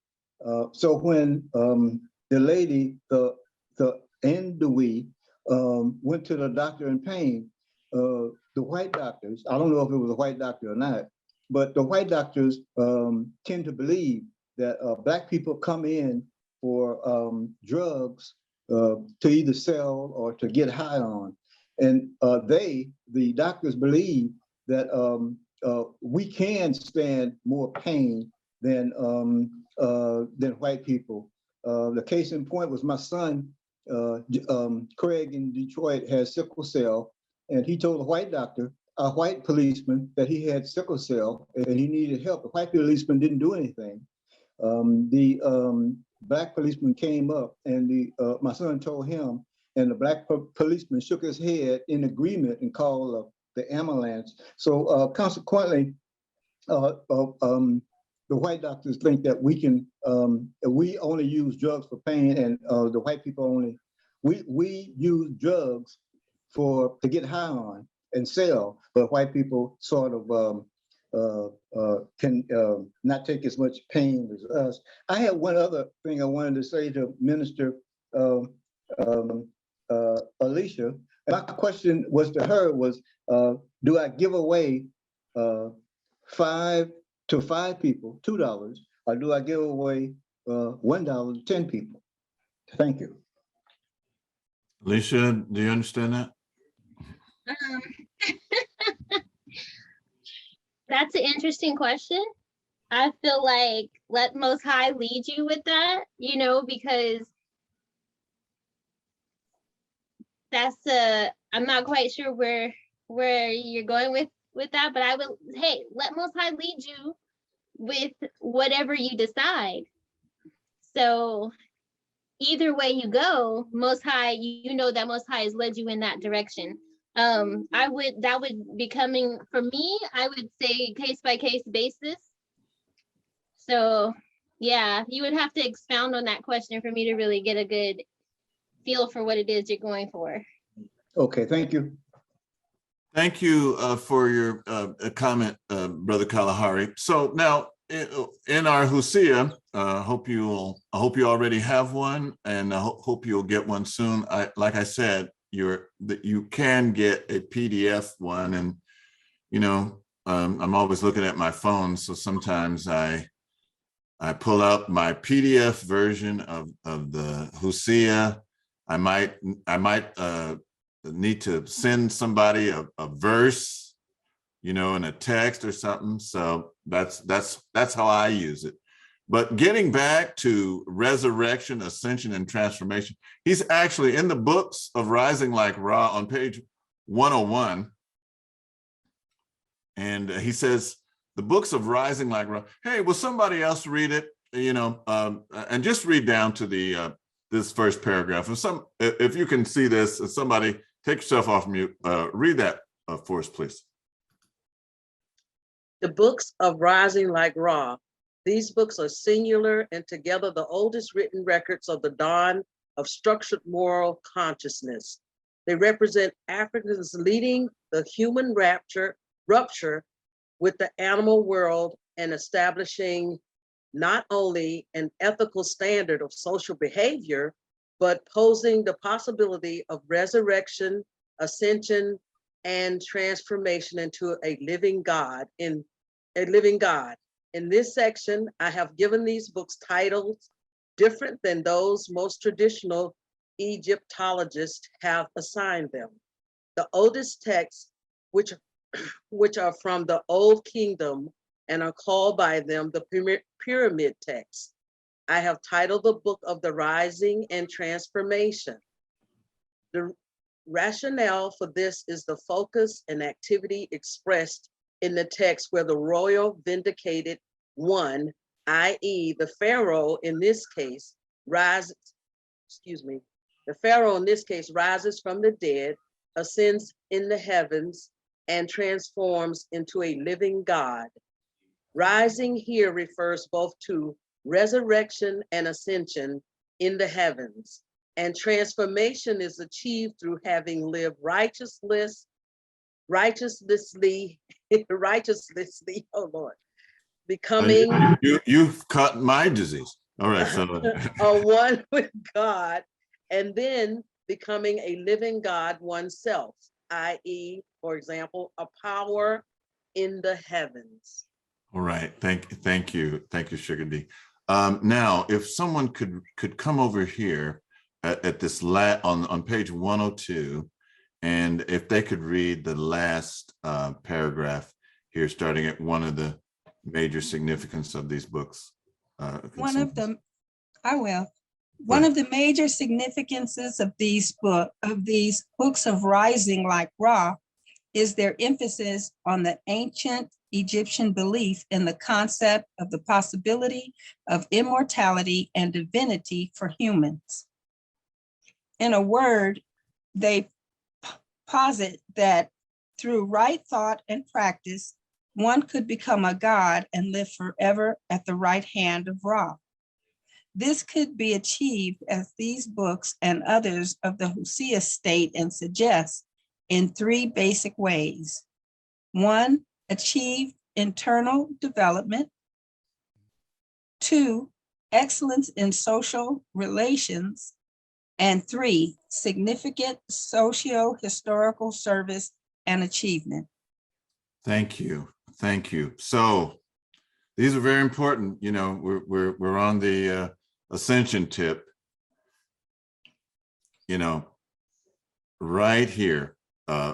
So when the lady, the Ndui, went to the doctor in pain, the white doctors, I don't know if it was a white doctor or not, but the white doctors tend to believe that Black people come in for drugs to either sell or to get high on. And the doctors believe that we can stand more pain than white people. The case in point was my son, Craig in Detroit, has sickle cell, and he told a white policeman that he had sickle cell and he needed help. The white policeman didn't do anything. The Black policeman came up, and my son told him, and the Black policeman shook his head in agreement and called the ambulance. So consequently, the white doctors think that we only use drugs for pain, and the white people we use drugs to get high on and sell, but white people sort of can not take as much pain as us. I had one other thing I wanted to say to Minister Alicia. My question was to her was, do I give away 5 to 5 people, $2, or do I give away $1 to 10 people? Thank you. Alicia, do you understand that? Um, that's an interesting question. I feel like let Most High lead you with that, because I'm not quite sure where you're going with that, but I will, hey, let Most High lead you with whatever you decide. So either way you go, Most High, that Most High has led you in that direction. That would be coming for me, I would say case by case basis. So yeah, you would have to expound on that question for me to really get a good feel for what it is you're going for. Okay, thank you. Thank you for your comment, Brother Kalahari. So now in our Hosea, I hope you already have one, and I hope you'll get one soon. Like I said, you can get a PDF one, and I'm always looking at my phone, so sometimes I pull up my PDF version of the Hosea. I might need to send somebody a verse, in a text or something. So that's how I use it. But getting back to resurrection, ascension, and transformation, he's actually in the books of Rising Like Ra on page 101. And he says, the books of Rising Like Ra. Hey, will somebody else read it? And just read down to the this first paragraph. If you can see this, if somebody take yourself off mute, read that for us, please. The books of Rising Like Ra. These books are singular and together the oldest written records of the dawn of structured moral consciousness. They represent Africans leading the human rupture with the animal world and establishing not only an ethical standard of social behavior, but posing the possibility of resurrection, ascension, and transformation into a living God. In this section, I have given these books titles different than those most traditional Egyptologists have assigned them. The oldest texts, which are from the Old Kingdom and are called by them the pyramid texts. I have titled the book of the rising and transformation. The rationale for this is the focus and activity expressed in the text where the royal vindicated one, i.e. the Pharaoh in this case rises from the dead, ascends in the heavens, and transforms into a living God. Rising here refers both to resurrection and ascension in the heavens, and transformation is achieved through having lived righteously, oh Lord, becoming You've caught my disease. All right, so one with God, and then becoming a living God oneself, i.e., for example, a power in the heavens. all right, thank you, Sugar D. Now, if someone could come over here at this on page 102, and if they could read the last paragraph here, starting at one of the major significance of these books. One of the major significances of these books of Rising Like Ra is their emphasis on the ancient Egyptian belief in the concept of the possibility of immortality and divinity for humans. In a word, they posit that through right thought and practice, one could become a god and live forever at the right hand of Ra. This could be achieved, as these books and others of the Hosea state and suggest, in three basic ways. One, achieve internal development. Two, excellence in social relations. And three, significant socio-historical service and achievement. Thank you. So these are very important. We're on the ascension tip. right here,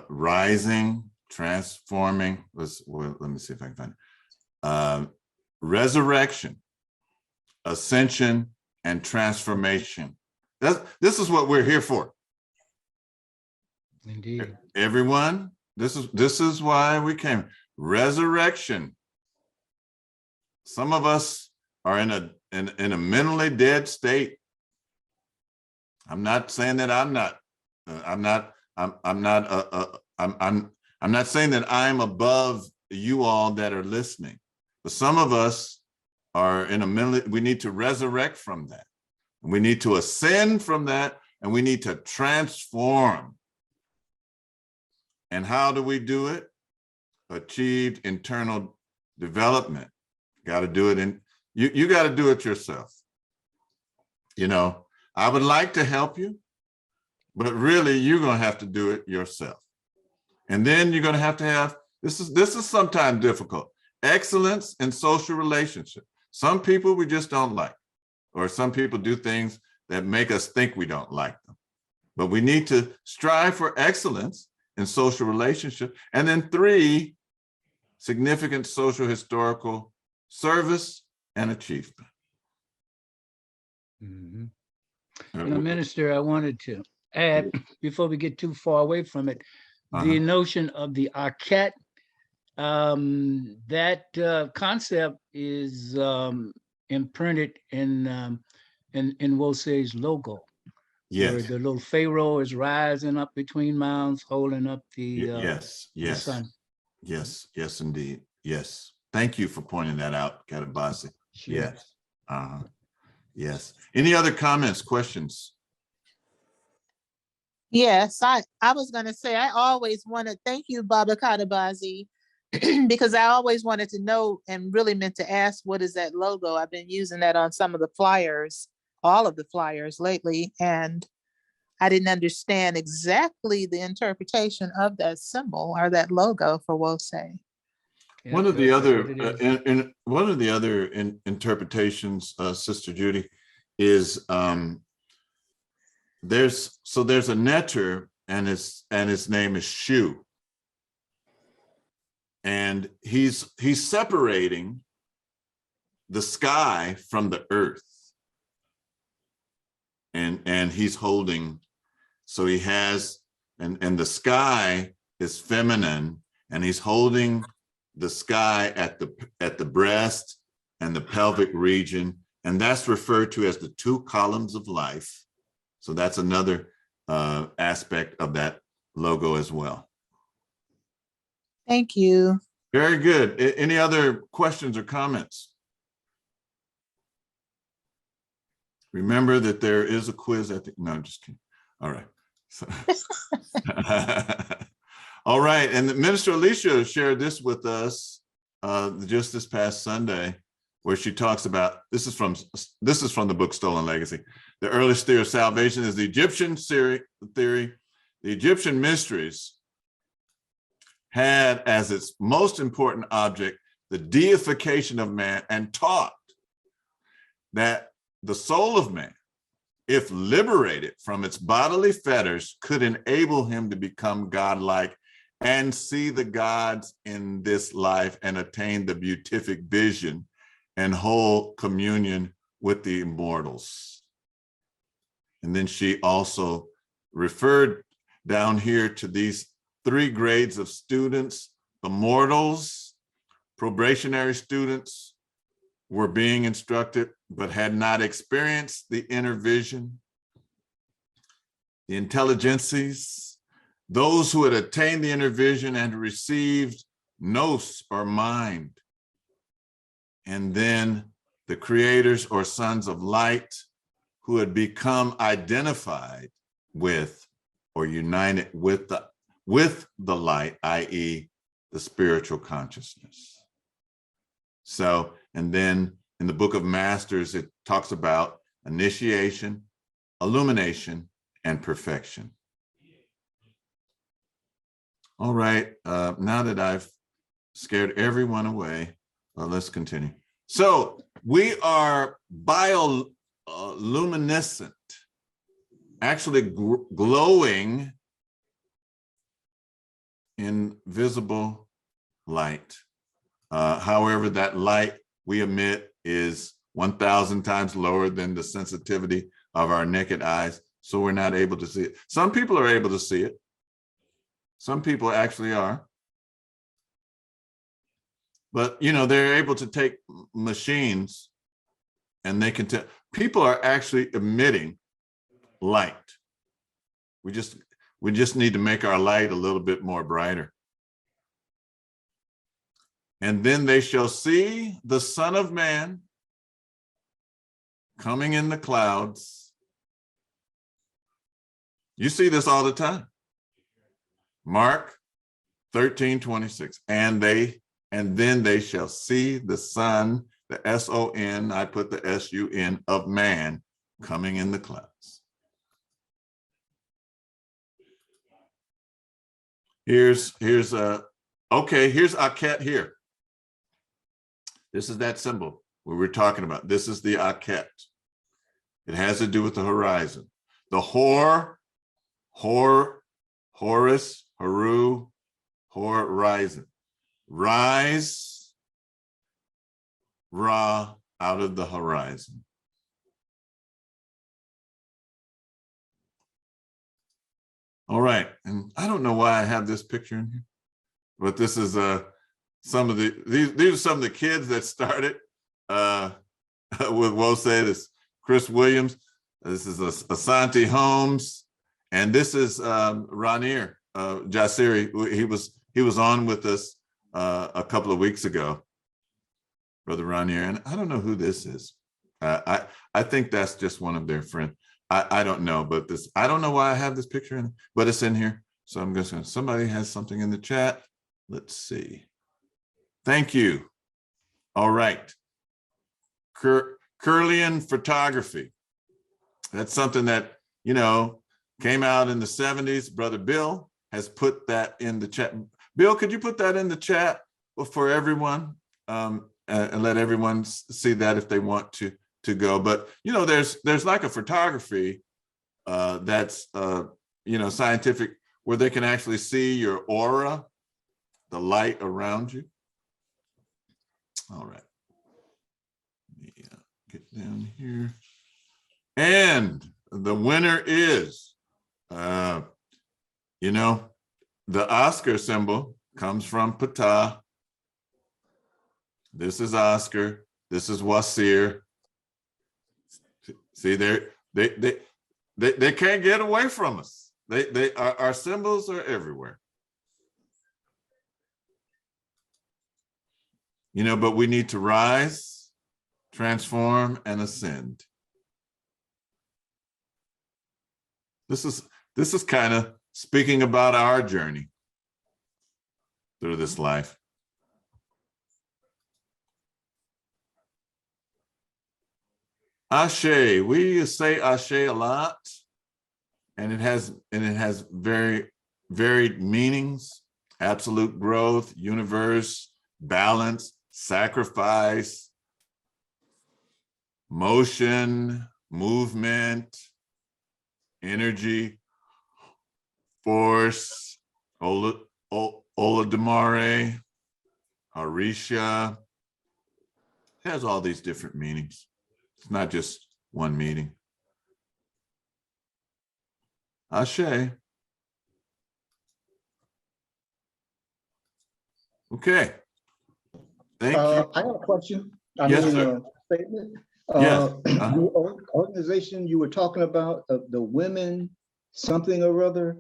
rising, transforming. Let me see if I can find it. Resurrection, ascension, and transformation. This is what we're here for. Indeed. Everyone, this is why we came. Resurrection. Some of us are in a mentally dead state. I'm not saying that I'm not saying that I'm above you all that are listening, but some of us are in a mentally, we need to resurrect from that. We need to ascend from that, and we need to transform. And how do we do it? Achieved internal development. Got to do it in, you got to do it yourself. You know, I would like to help you, but really you're going to have to do it yourself. And then you're going to have, this is sometimes difficult. Excellence in social relationship. Some people we just don't like, or some people do things that make us think we don't like them. But we need to strive for excellence in social relationship. And then 3, significant social historical service and achievement. Mm-hmm. Minister, I wanted to add, before we get too far away from it, the notion of the arquette, that concept is imprinted in Wose's logo. Yes. Where the little pharaoh is rising up between mounds, holding up the the sun. Yes, yes, indeed. Yes. Thank you for pointing that out, Katabasi. Sure. Yes. Yes. Any other comments, questions? Yes, I was going to say, I always wanted, thank you, Baba Katabazi, because I always wanted to know and really meant to ask, what is that logo? I've been using that on some of the flyers, all of the flyers lately, and I didn't understand exactly the interpretation of that symbol or that logo for Wose. Yeah, one of the other interpretations, Sister Judy, is there's a netter, and his name is Shu, and he's separating the sky from the earth, and he's holding, so he has, and the sky is feminine, and he's holding the sky at the breast and the pelvic region, and that's referred to as the 2 columns of life. So that's another aspect of that logo as well. Thank you. Very good. Any other questions or comments? Remember that there is a quiz at the, no, I'm just kidding. All right. So, all right, and Minister Alicia shared this with us just this past Sunday, where she talks about, this is from the book Stolen Legacy. The earliest theory of salvation is the Egyptian theory. The Egyptian mysteries had as its most important object the deification of man, and taught that the soul of man, if liberated from its bodily fetters, could enable him to become godlike and see the gods in this life and attain the beatific vision and whole communion with the immortals. And then she also referred down here to these 3 grades of students. The mortals, probationary students, were being instructed but had not experienced the inner vision. The intelligencies, those who had attained the inner vision and received nous or mind. And then the creators or sons of light, who had become identified with or united with the light, i.e. the spiritual consciousness. So, and then in the Book of Masters, it talks about initiation, illumination, and perfection. All right, now that I've scared everyone away, let's continue. So we are bioluminescent, actually glowing invisible light. However, that light we emit is 1,000 times lower than the sensitivity of our naked eyes, so we're not able to see it. Some people are able to see it. Some people actually are. But, you know, they're able to take machines and they can tell. People are actually emitting light. We just need to make our light a little bit more brighter. And then they shall see the Son of Man coming in the clouds. You see this all the time. Mark 13:26. And then they shall see the Son, the S-O-N, I put the S-U-N, of Man coming in the clouds. Here's Aket here. This is that symbol we were talking about. This is the Aket. It has to do with the horizon. The Horus, Haru, horizon. Rise, Ra, out of the horizon. All right, and I don't know why I have this picture in here, but this is some of these are some of the kids that started with Wose. This Chris Williams. This is Asante Holmes, and this is Ranir Jasiri. He was on with us a couple of weeks ago, Brother Ranir, and I don't know who this is. I think that's just one of their friends. I don't know, but I don't know why I have this picture in, but it's in here. So I'm just going to, somebody has something in the chat. Let's see. Thank you. All right. Curlian photography. That's something that, you know, came out in the 70s. Brother Bill has put that in the chat. Bill, could you put that in the chat for everyone and let everyone see that if they want to go? But, you know, there's like a photography that's, you know, scientific, where they can actually see your aura, the light around you. All right. Let me get down here. And the winner is, you know, the Oscar symbol comes from Ptah. This is Oscar. This is Wasir. See, they can't get away from us. Our symbols are everywhere. You know, but we need to rise, transform, and ascend. This is kind of speaking about our journey through this life. Ashe, we say Ashe a lot, and it has very varied meanings: absolute growth, universe, balance, sacrifice, motion, movement, energy, force, Oladamare, Harisha. It has all these different meanings. It's not just one meaning. Ashe. Okay. Thank you. I have a question. Yes, sir. Statement. Yes. The organization you were talking about, the women something or other,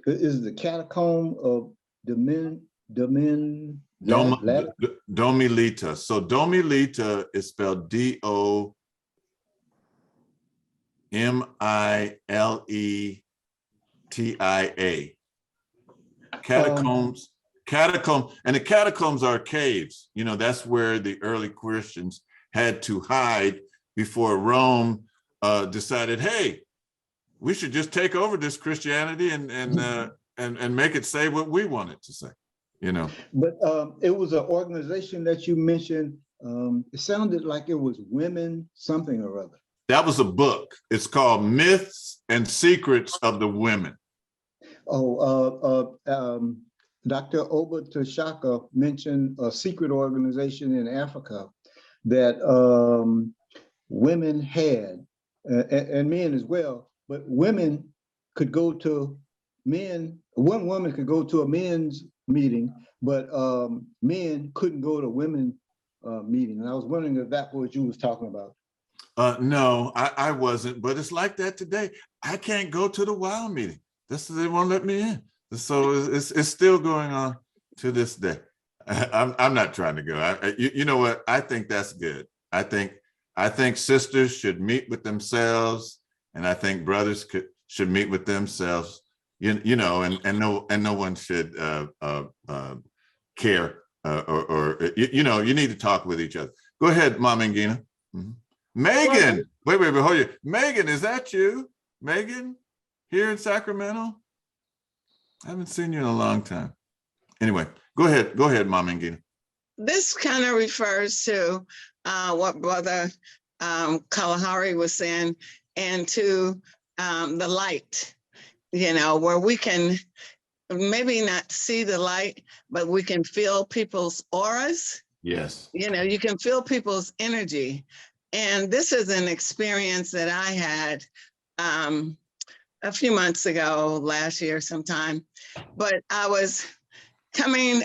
is the catacomb of the men. Domilita. So Domilita is spelled Domileta. Catacombs. And the catacombs are caves. You know, that's where the early Christians had to hide before Rome decided, hey, we should just take over this Christianity and make it say what we want it to say. You know, but it was an organization that you mentioned. It sounded like it was women something or other. That was a book. It's called Myths and Secrets of the Women. Dr. Oba Tashaka mentioned a secret organization in Africa that women had, and men as well, but women could go to one woman could go to a men's meeting, but men couldn't go to women's meeting. And I was wondering if that was what you was talking about. No, I wasn't, but it's like that today. I can't go to the WOW meeting. They won't let me in. So it's still going on to this day. I'm not trying to go. You know what? I think that's good. I think sisters should meet with themselves, and I think brothers should meet with themselves. You know, and no one should care or you know, you need to talk with each other. Go ahead, Mama Ngina. Mm-hmm. Megan, wait, hold you. Megan, is that you? Megan, here in Sacramento? I haven't seen you in a long time. Anyway, go ahead, Mama Ngina. This kind of refers to what Brother Kalahari was saying, and to the light, you know, where we can maybe not see the light, but we can feel people's auras. Yes. You know, you can feel people's energy. And this is an experience that I had a few months ago, last year sometime, but I was driving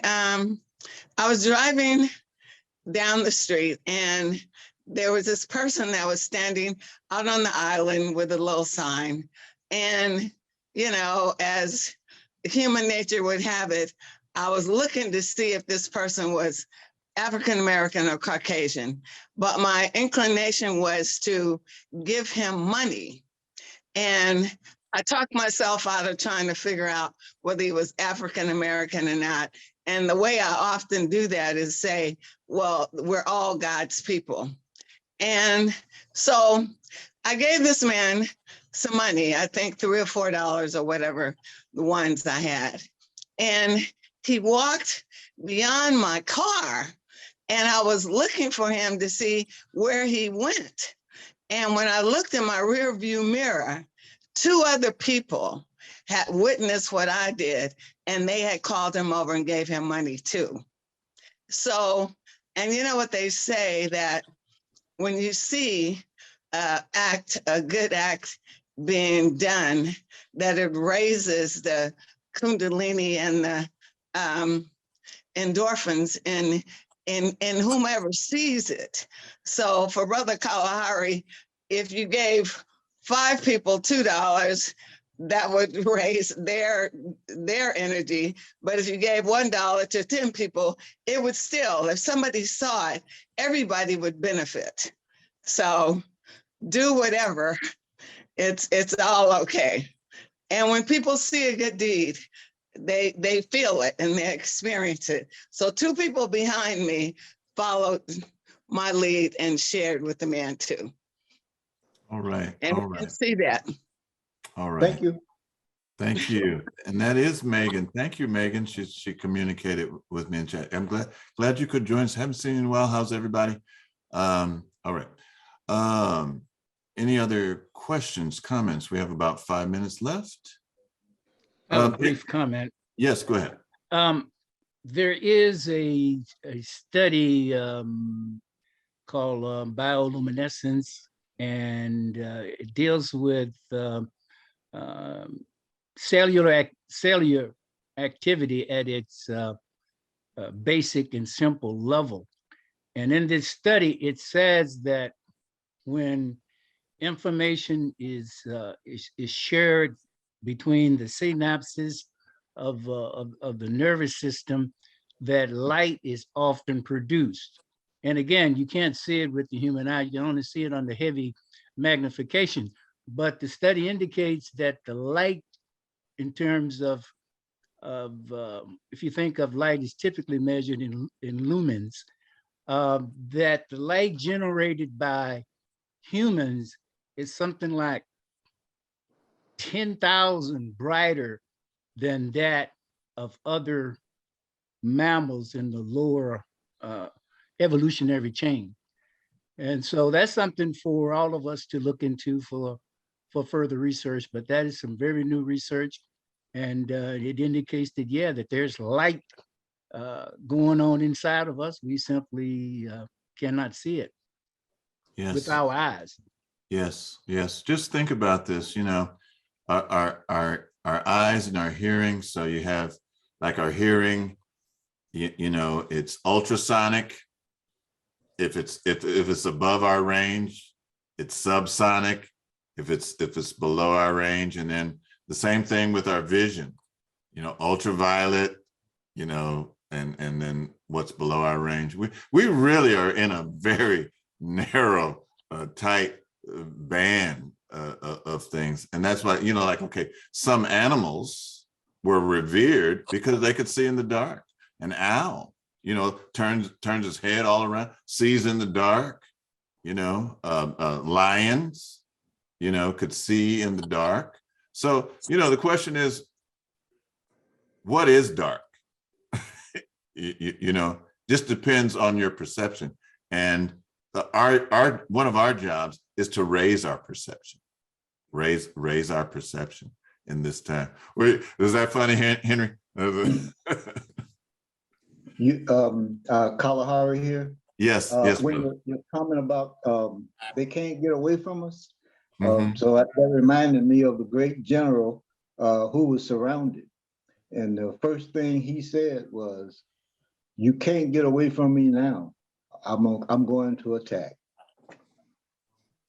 down the street, and there was this person that was standing out on the island with a little sign. And, you know, as human nature would have it, I was looking to see if this person was African-American or Caucasian, but my inclination was to give him money. And I talked myself out of trying to figure out whether he was African-American or not. And the way I often do that is say, well, we're all God's people. And so I gave this man some money, I think $3 or $4 or whatever, the ones I had. And he walked beyond my car, and I was looking for him to see where he went. And when I looked in my rear view mirror, 2 other people had witnessed what I did, and they had called him over and gave him money too. So, and you know what they say, that when you see a good act being done, that it raises the kundalini and the endorphins in whomever sees it. So for Brother Kalahari, if you gave 5 people $2, that would raise their energy. But if you gave $1 to 10 people, it would still, if somebody saw it, everybody would benefit. So do whatever, it's all okay. And when people see a good deed, they feel it and they experience it. So 2 people behind me followed my lead and shared with the man too. All right. And all we can right. see that. All right. Thank you. Thank you. And that is Megan. Thank you, Megan. She communicated with me in chat. I'm glad you could join us. Haven't seen you in a while. How's everybody? All right. Any other questions, comments? We have about 5 minutes left. A brief comment. Yes, go ahead. There is a study called bioluminescence, and it deals with cellular activity at its basic and simple level. And in this study, it says that when information is shared between the synapses of the nervous system, that light is often produced. And again, you can't see it with the human eye, you can only see it under heavy magnification. But the study indicates that the light, in terms of if you think of light is typically measured in lumens, that the light generated by humans is something like 10,000 brighter than that of other mammals in the lower evolutionary chain. And so that's something for all of us to look into for further research, but that is some very new research. And it indicates that, yeah, that there's light going on inside of us. We simply cannot see it with Yes. our eyes. Yes. Yes. Just think about this, you know, our eyes and our hearing. So you have like our hearing, you know, it's ultrasonic. If it's above our range, it's subsonic. If it's below our range, and then the same thing with our vision, you know, ultraviolet, you know, and then what's below our range. We really are in a very narrow, tight band of things, and that's why, you know, like, okay, some animals were revered because they could see in the dark. An owl, you know, turns his head all around, sees in the dark. You know, lions, you know, could see in the dark. So, you know, the question is, what is dark? You know, just depends on your perception. And our one of our jobs is to raise our perception, raise our perception in this time. Wait, is that funny, Henry? You, Kalahari here. Yes, yes. When you're comment about they can't get away from us, Mhm. so that reminded me of the great general who was surrounded, and the first thing he said was, "You can't get away from me now. I'm going to attack."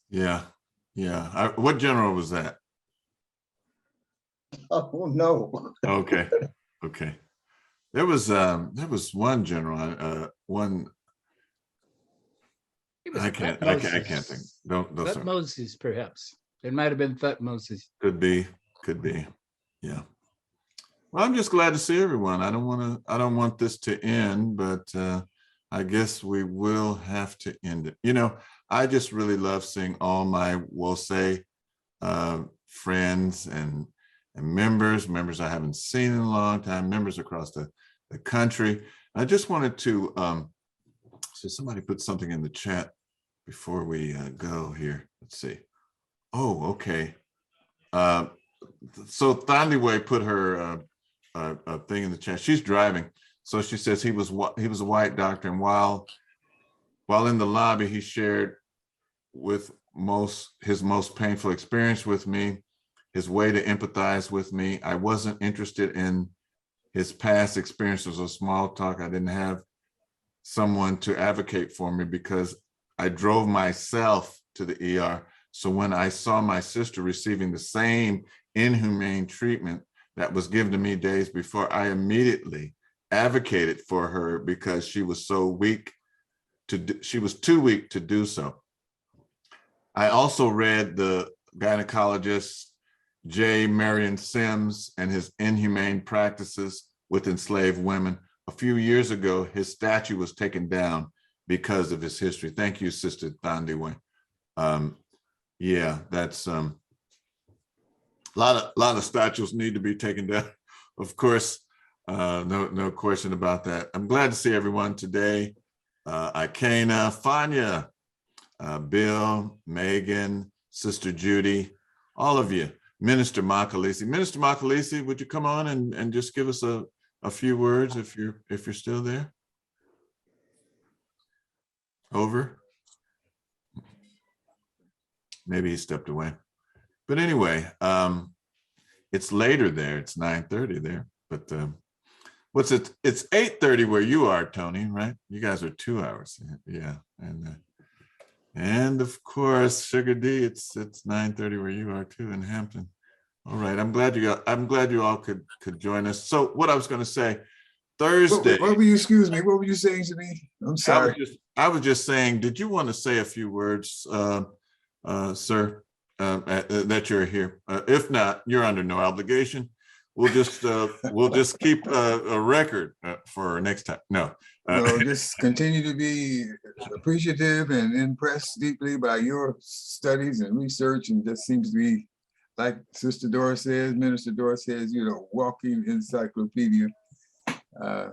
Yeah, yeah. What general was that? Oh no. Okay, okay. There was one general, one. It was I can't think. Don't start. Thutmose, perhaps. It might have been Thutmose. Could be. Yeah. Well, I'm just glad to see everyone. I don't want this to end, but I guess we will have to end it. You know, I just really love seeing all my Wose friends and members I haven't seen in a long time, members across the country. I just wanted to, so somebody put something in the chat before we go here. Let's see. Oh, okay. So Thandiwe put her a thing in the chat. She's driving. So she says he was a white doctor, and while in the lobby, he shared with his most painful experience with me, his way to empathize with me. I wasn't interested in his past experiences or small talk. I didn't have someone to advocate for me because I drove myself to the ER. So when I saw my sister receiving the same inhumane treatment that was given to me days before, I immediately advocated for her because she was so weak she was too weak to do so. I also read the gynecologist J. Marion Sims and his inhumane practices with enslaved women. A few years ago, his statue was taken down because of his history. Thank you, Sister Thandiwe. Yeah, that's a lot of statues need to be taken down. Of course, no question about that. I'm glad to see everyone today. Ikena, Fanya, Bill, Megan, Sister Judy, all of you. Minister Makalisi. Minister Makalisi, would you come on and just give us a few words if you're still there? Over. Maybe he stepped away. But anyway, it's later there. It's 9:30 there. But what's it? It's 8:30 where you are, Tony, right? You guys are 2 hours. Yeah. And of course, Sugar D, it's 9:30 where you are too in Hampton. All right. I'm glad you all could join us. So what I was going to say, Thursday. What were you, excuse me, what were you saying to me? I'm sorry. I was just saying, did you want to say a few words, sir, that you're here? If not, you're under no obligation. We'll just keep a record for next time. No. No, just continue to be appreciative and impressed deeply by your studies and research, and just seems to be, like Sister Dora says, Minister Dora says, you know, walking encyclopedia. I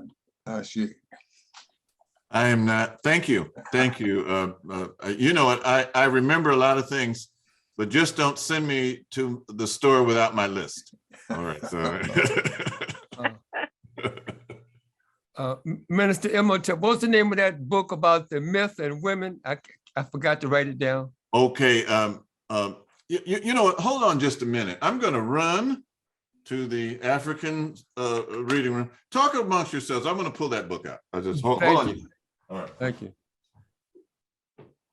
am not. Thank you. You know what? I remember a lot of things, but just don't send me to the store without my list. All right. So. Minister Imhotep, what's the name of that book about the myth and women? I forgot to write it down. Okay. You know what? Hold on just a minute. I'm going to run to the African reading room. Talk amongst yourselves. I'm going to pull that book out. I just hold on. All right. Thank you.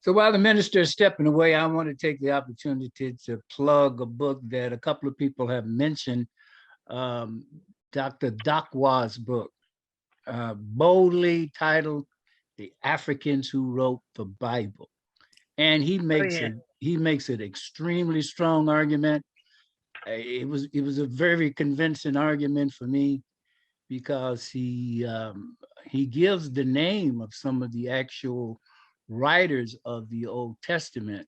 So while the minister is stepping away, I want to take the opportunity to plug a book that a couple of people have mentioned, Dr. Dakwa's book, boldly titled "The Africans Who Wrote the Bible," and he makes an extremely strong argument. It was a very convincing argument for me because he gives the name of some of the actual writers of the Old Testament.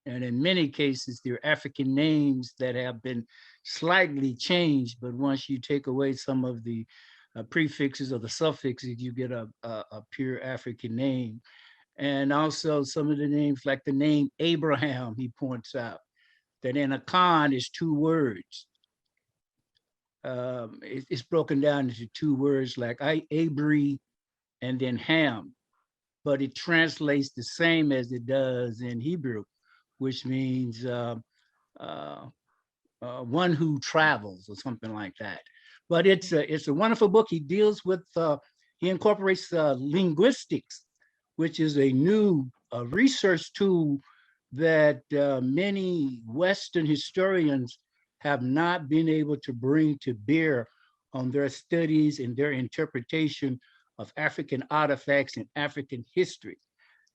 And in many cases, they're African names that have been slightly changed, but once you take away some of the prefixes or the suffixes, you get a pure African name. And also some of the names, like the name Abraham, he points out that in Akan is 2 words. It's broken down into 2 words, like Abri and then Ham, but it translates the same as it does in Hebrew, which means one who travels or something like that. But it's a wonderful book. He deals with, he incorporates linguistics, which is a new research tool that many Western historians have not been able to bring to bear on their studies and their interpretation of African artifacts and African history.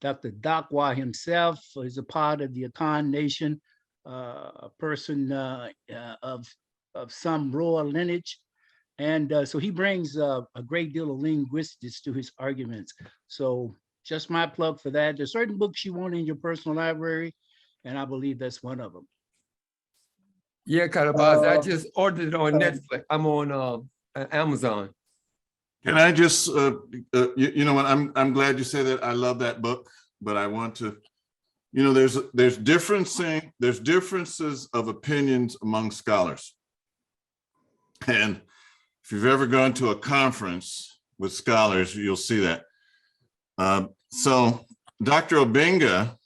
Dr. Dakwa himself is a part of the Akan Nation, a person of some royal lineage. And so he brings a great deal of linguistics to his arguments. So just my plug for that. There's certain books you want in your personal library, and I believe that's one of them. Yeah, Kadabazi, I just ordered it on Netflix. I'm on Amazon. Can I just, you know what, I'm glad you say that. I love that book, but I want to, you know, there's differences of opinions among scholars. And if you've ever gone to a conference with scholars, you'll see that. So Dr. Obenga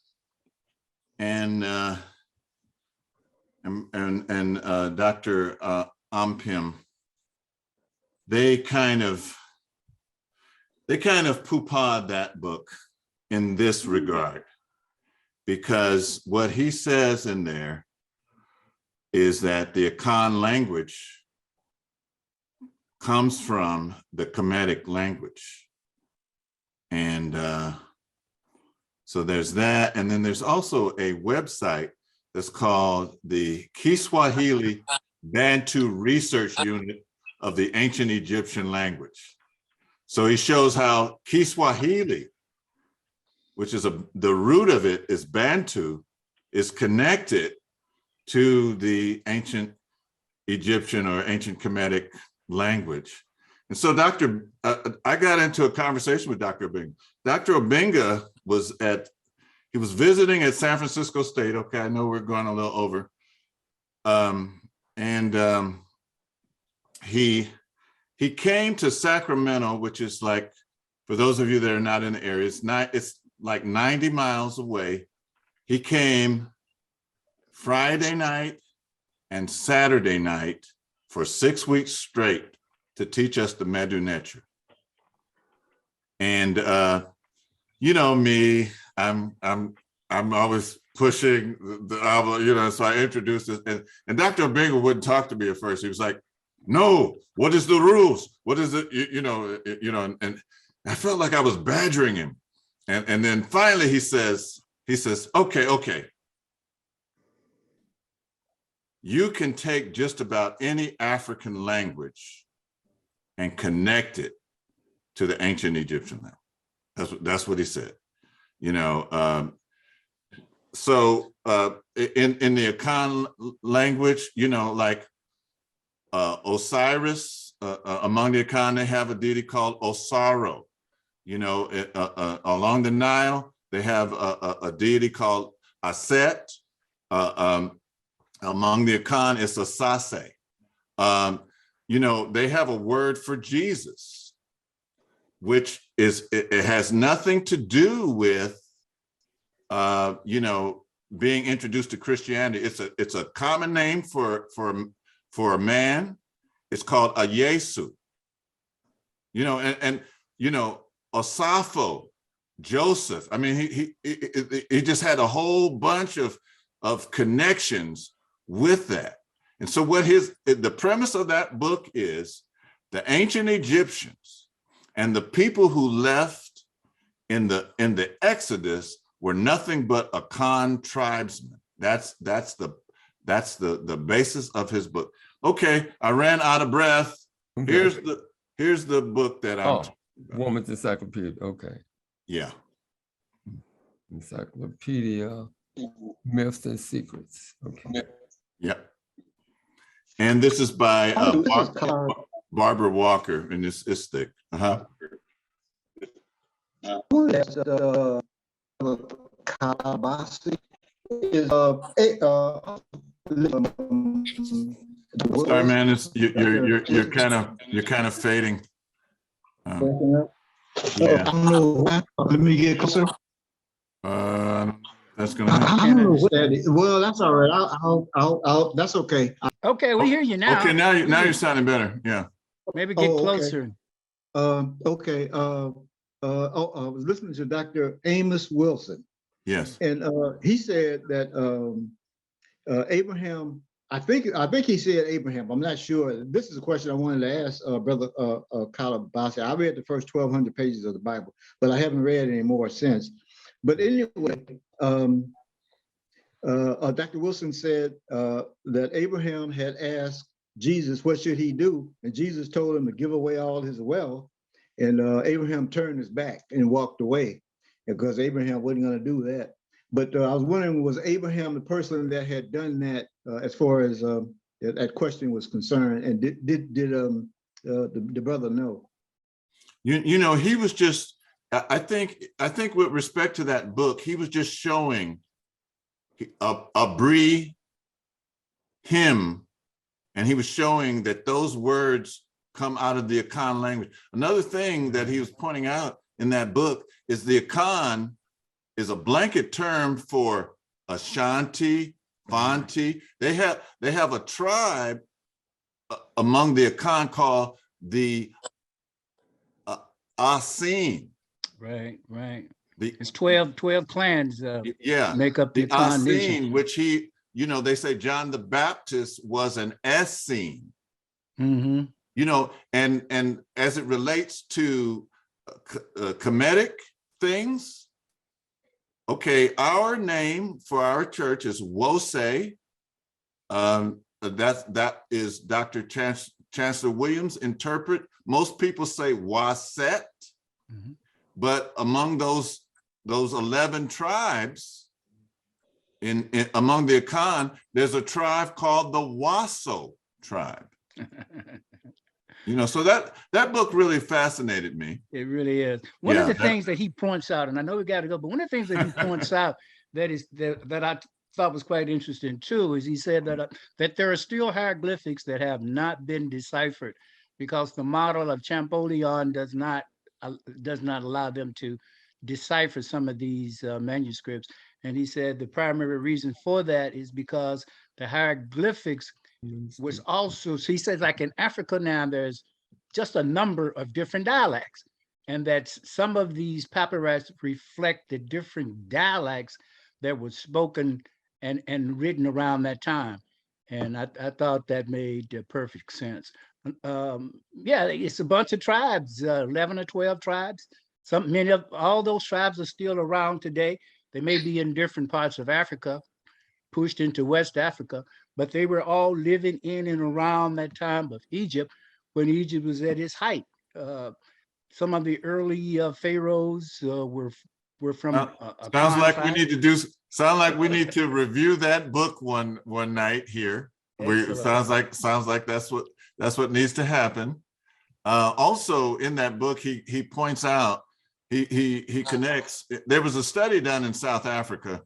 and Dr. Ampim, they kind of poo-pahd that book in this regard, because what he says in there is that the Akan language comes from the Kemetic language. And so there's that. And then there's also a website that's called the Kiswahili Bantu Research Unit of the Ancient Egyptian Language. So he shows how Kiswahili, which is the root of it is Bantu, is connected to the ancient Egyptian or ancient Kemetic language. And so I got into a conversation with Dr. Obenga. Dr. Obenga was visiting at San Francisco State. Okay, I know we're going a little over. He came to Sacramento, which is like, for those of you that are not in the area, it's like 90 miles away. He came Friday night and Saturday night for 6 weeks straight to teach us the Medu Neter. And you know me, I'm always pushing the, you know, so I introduced it, and Dr. Obenga wouldn't talk to me at first. He was like, no, what is the rules? What is it? You know, and I felt like I was badgering him. And then finally he says, okay. You can take just about any African language and connect it to the ancient Egyptian language. That's what he said. You know, so in the Akan language, you know, like Osiris, among the Akan, they have a deity called Osaro. You know, along the Nile, they have a deity called Aset. Among the Akan, it's a sase. You know, they have a word for Jesus, which is, it has nothing to do with, you know, being introduced to Christianity. It's a common name for a man. It's called a Yesu. You know, and you know, Osapho, Joseph. I mean, he just had a whole bunch of connections with that. And so what the premise of that book is, the ancient Egyptians and the people who left in the Exodus were nothing but Akan tribesmen. That's the basis of his book. Okay, I ran out of breath. Okay. Here's the book that I'm talking about. Woman's Encyclopedia. Okay. Yeah. Encyclopedia, Myths and Secrets. Okay. Yep. And this is by Barbara Walker, and it's thick. Sorry, man. You're kind of fading. Yeah. Let me get closer. That's gonna. I don't know what that is. Well, that's all right. I'll that's okay. Okay, we hear you now. Okay, now you're sounding better. Yeah. Maybe get closer. Okay. I was listening to Dr. Amos Wilson. Yes. And he said that Abraham, I think he said Abraham. I'm not sure. This is a question I wanted to ask Brother Kalabasi. I read the first 1,200 pages of the Bible, but I haven't read any more since. But anyway, Dr. Wilson said that Abraham had asked Jesus, what should he do? And Jesus told him to give away all his wealth. And Abraham turned his back and walked away because Abraham wasn't going to do that. But I was wondering, was Abraham the person that had done that as far as that question was concerned? And did the brother know? You know, he was just, I think with respect to that book, he was just showing him, and he was showing that those words come out of the Akan language. Another thing that he was pointing out in that book is the Akan is a blanket term for Ashanti, Bantu. They have a tribe among the Akan called the Asin. Right. It's 12 clans make up the Asin, nation. which they say John the Baptist was an Essene. Mm-hmm. You know, and as it relates to Kemetic things, okay, our name for our church is Wose. That is Dr. Chancellor Williams interpret. Most people say Waset, but among those 11 tribes among the Akan, there's a tribe called the Waso tribe. You know, so that book really fascinated me. It really is. One of the things that he points out, and I know we got to go, but one of the things that he points out that I thought was quite interesting too, is he said that there are still hieroglyphics that have not been deciphered because the model of Champollion does not allow them to decipher some of these manuscripts. And he said the primary reason for that is because the hieroglyphics was also, so he says, like in Africa now, there's just a number of different dialects, and that some of these papyri reflect the different dialects that were spoken and written around that time. And I thought that made perfect sense. It's a bunch of tribes, 11 or 12 tribes. Many of all those tribes are still around today. They may be in different parts of Africa, pushed into West Africa, but they were all living in and around that time of Egypt, when Egypt was at its height. Some of the early pharaohs were from. Sounds like we need to review that book one night here. Sounds like that's what needs to happen. Also, in that book, he points out, he connects. There was a study done in South Africa.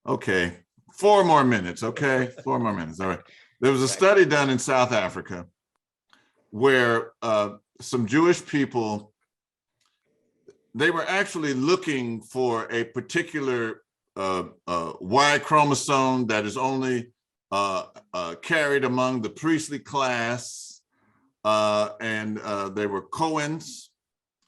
Okay, 4 more minutes, okay? 4 more minutes, all right. There was a study done in South Africa where some Jewish people, they were actually looking for a particular Y chromosome that is only carried among the priestly class, and they were Cohens.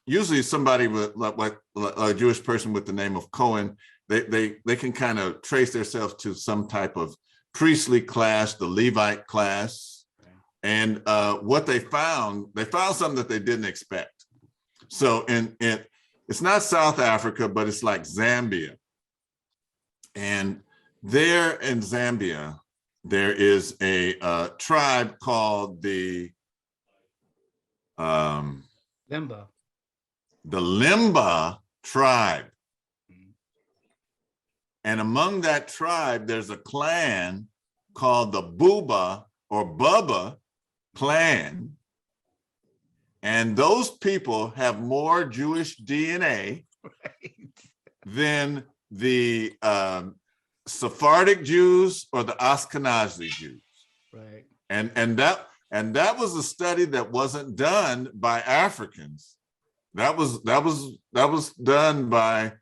Usually somebody with like a Jewish person with the name of Cohen, they can kind of trace themselves to some type of priestly class, the Levite class. And what they found something that they didn't expect. So it's not South Africa, but it's like Zambia. And there in Zambia, there is a tribe called the Limba. The Limba tribe. And among that tribe, there's a clan called the Buba or Bubba clan. And those people have more Jewish DNA than the Sephardic Jews or the Ashkenazi Jews. Right. And that was a study that wasn't done by Africans. That was done by,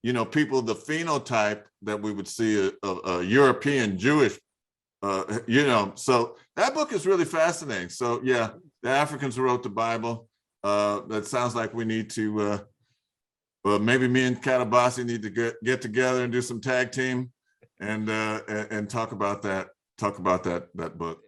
you know, people, the phenotype that we would see a European Jewish, you know, so that book is really fascinating. So yeah, the Africans who wrote the Bible. That sounds like we need to, well, maybe me and Katabasi need to get together and do some tag team and talk about that book.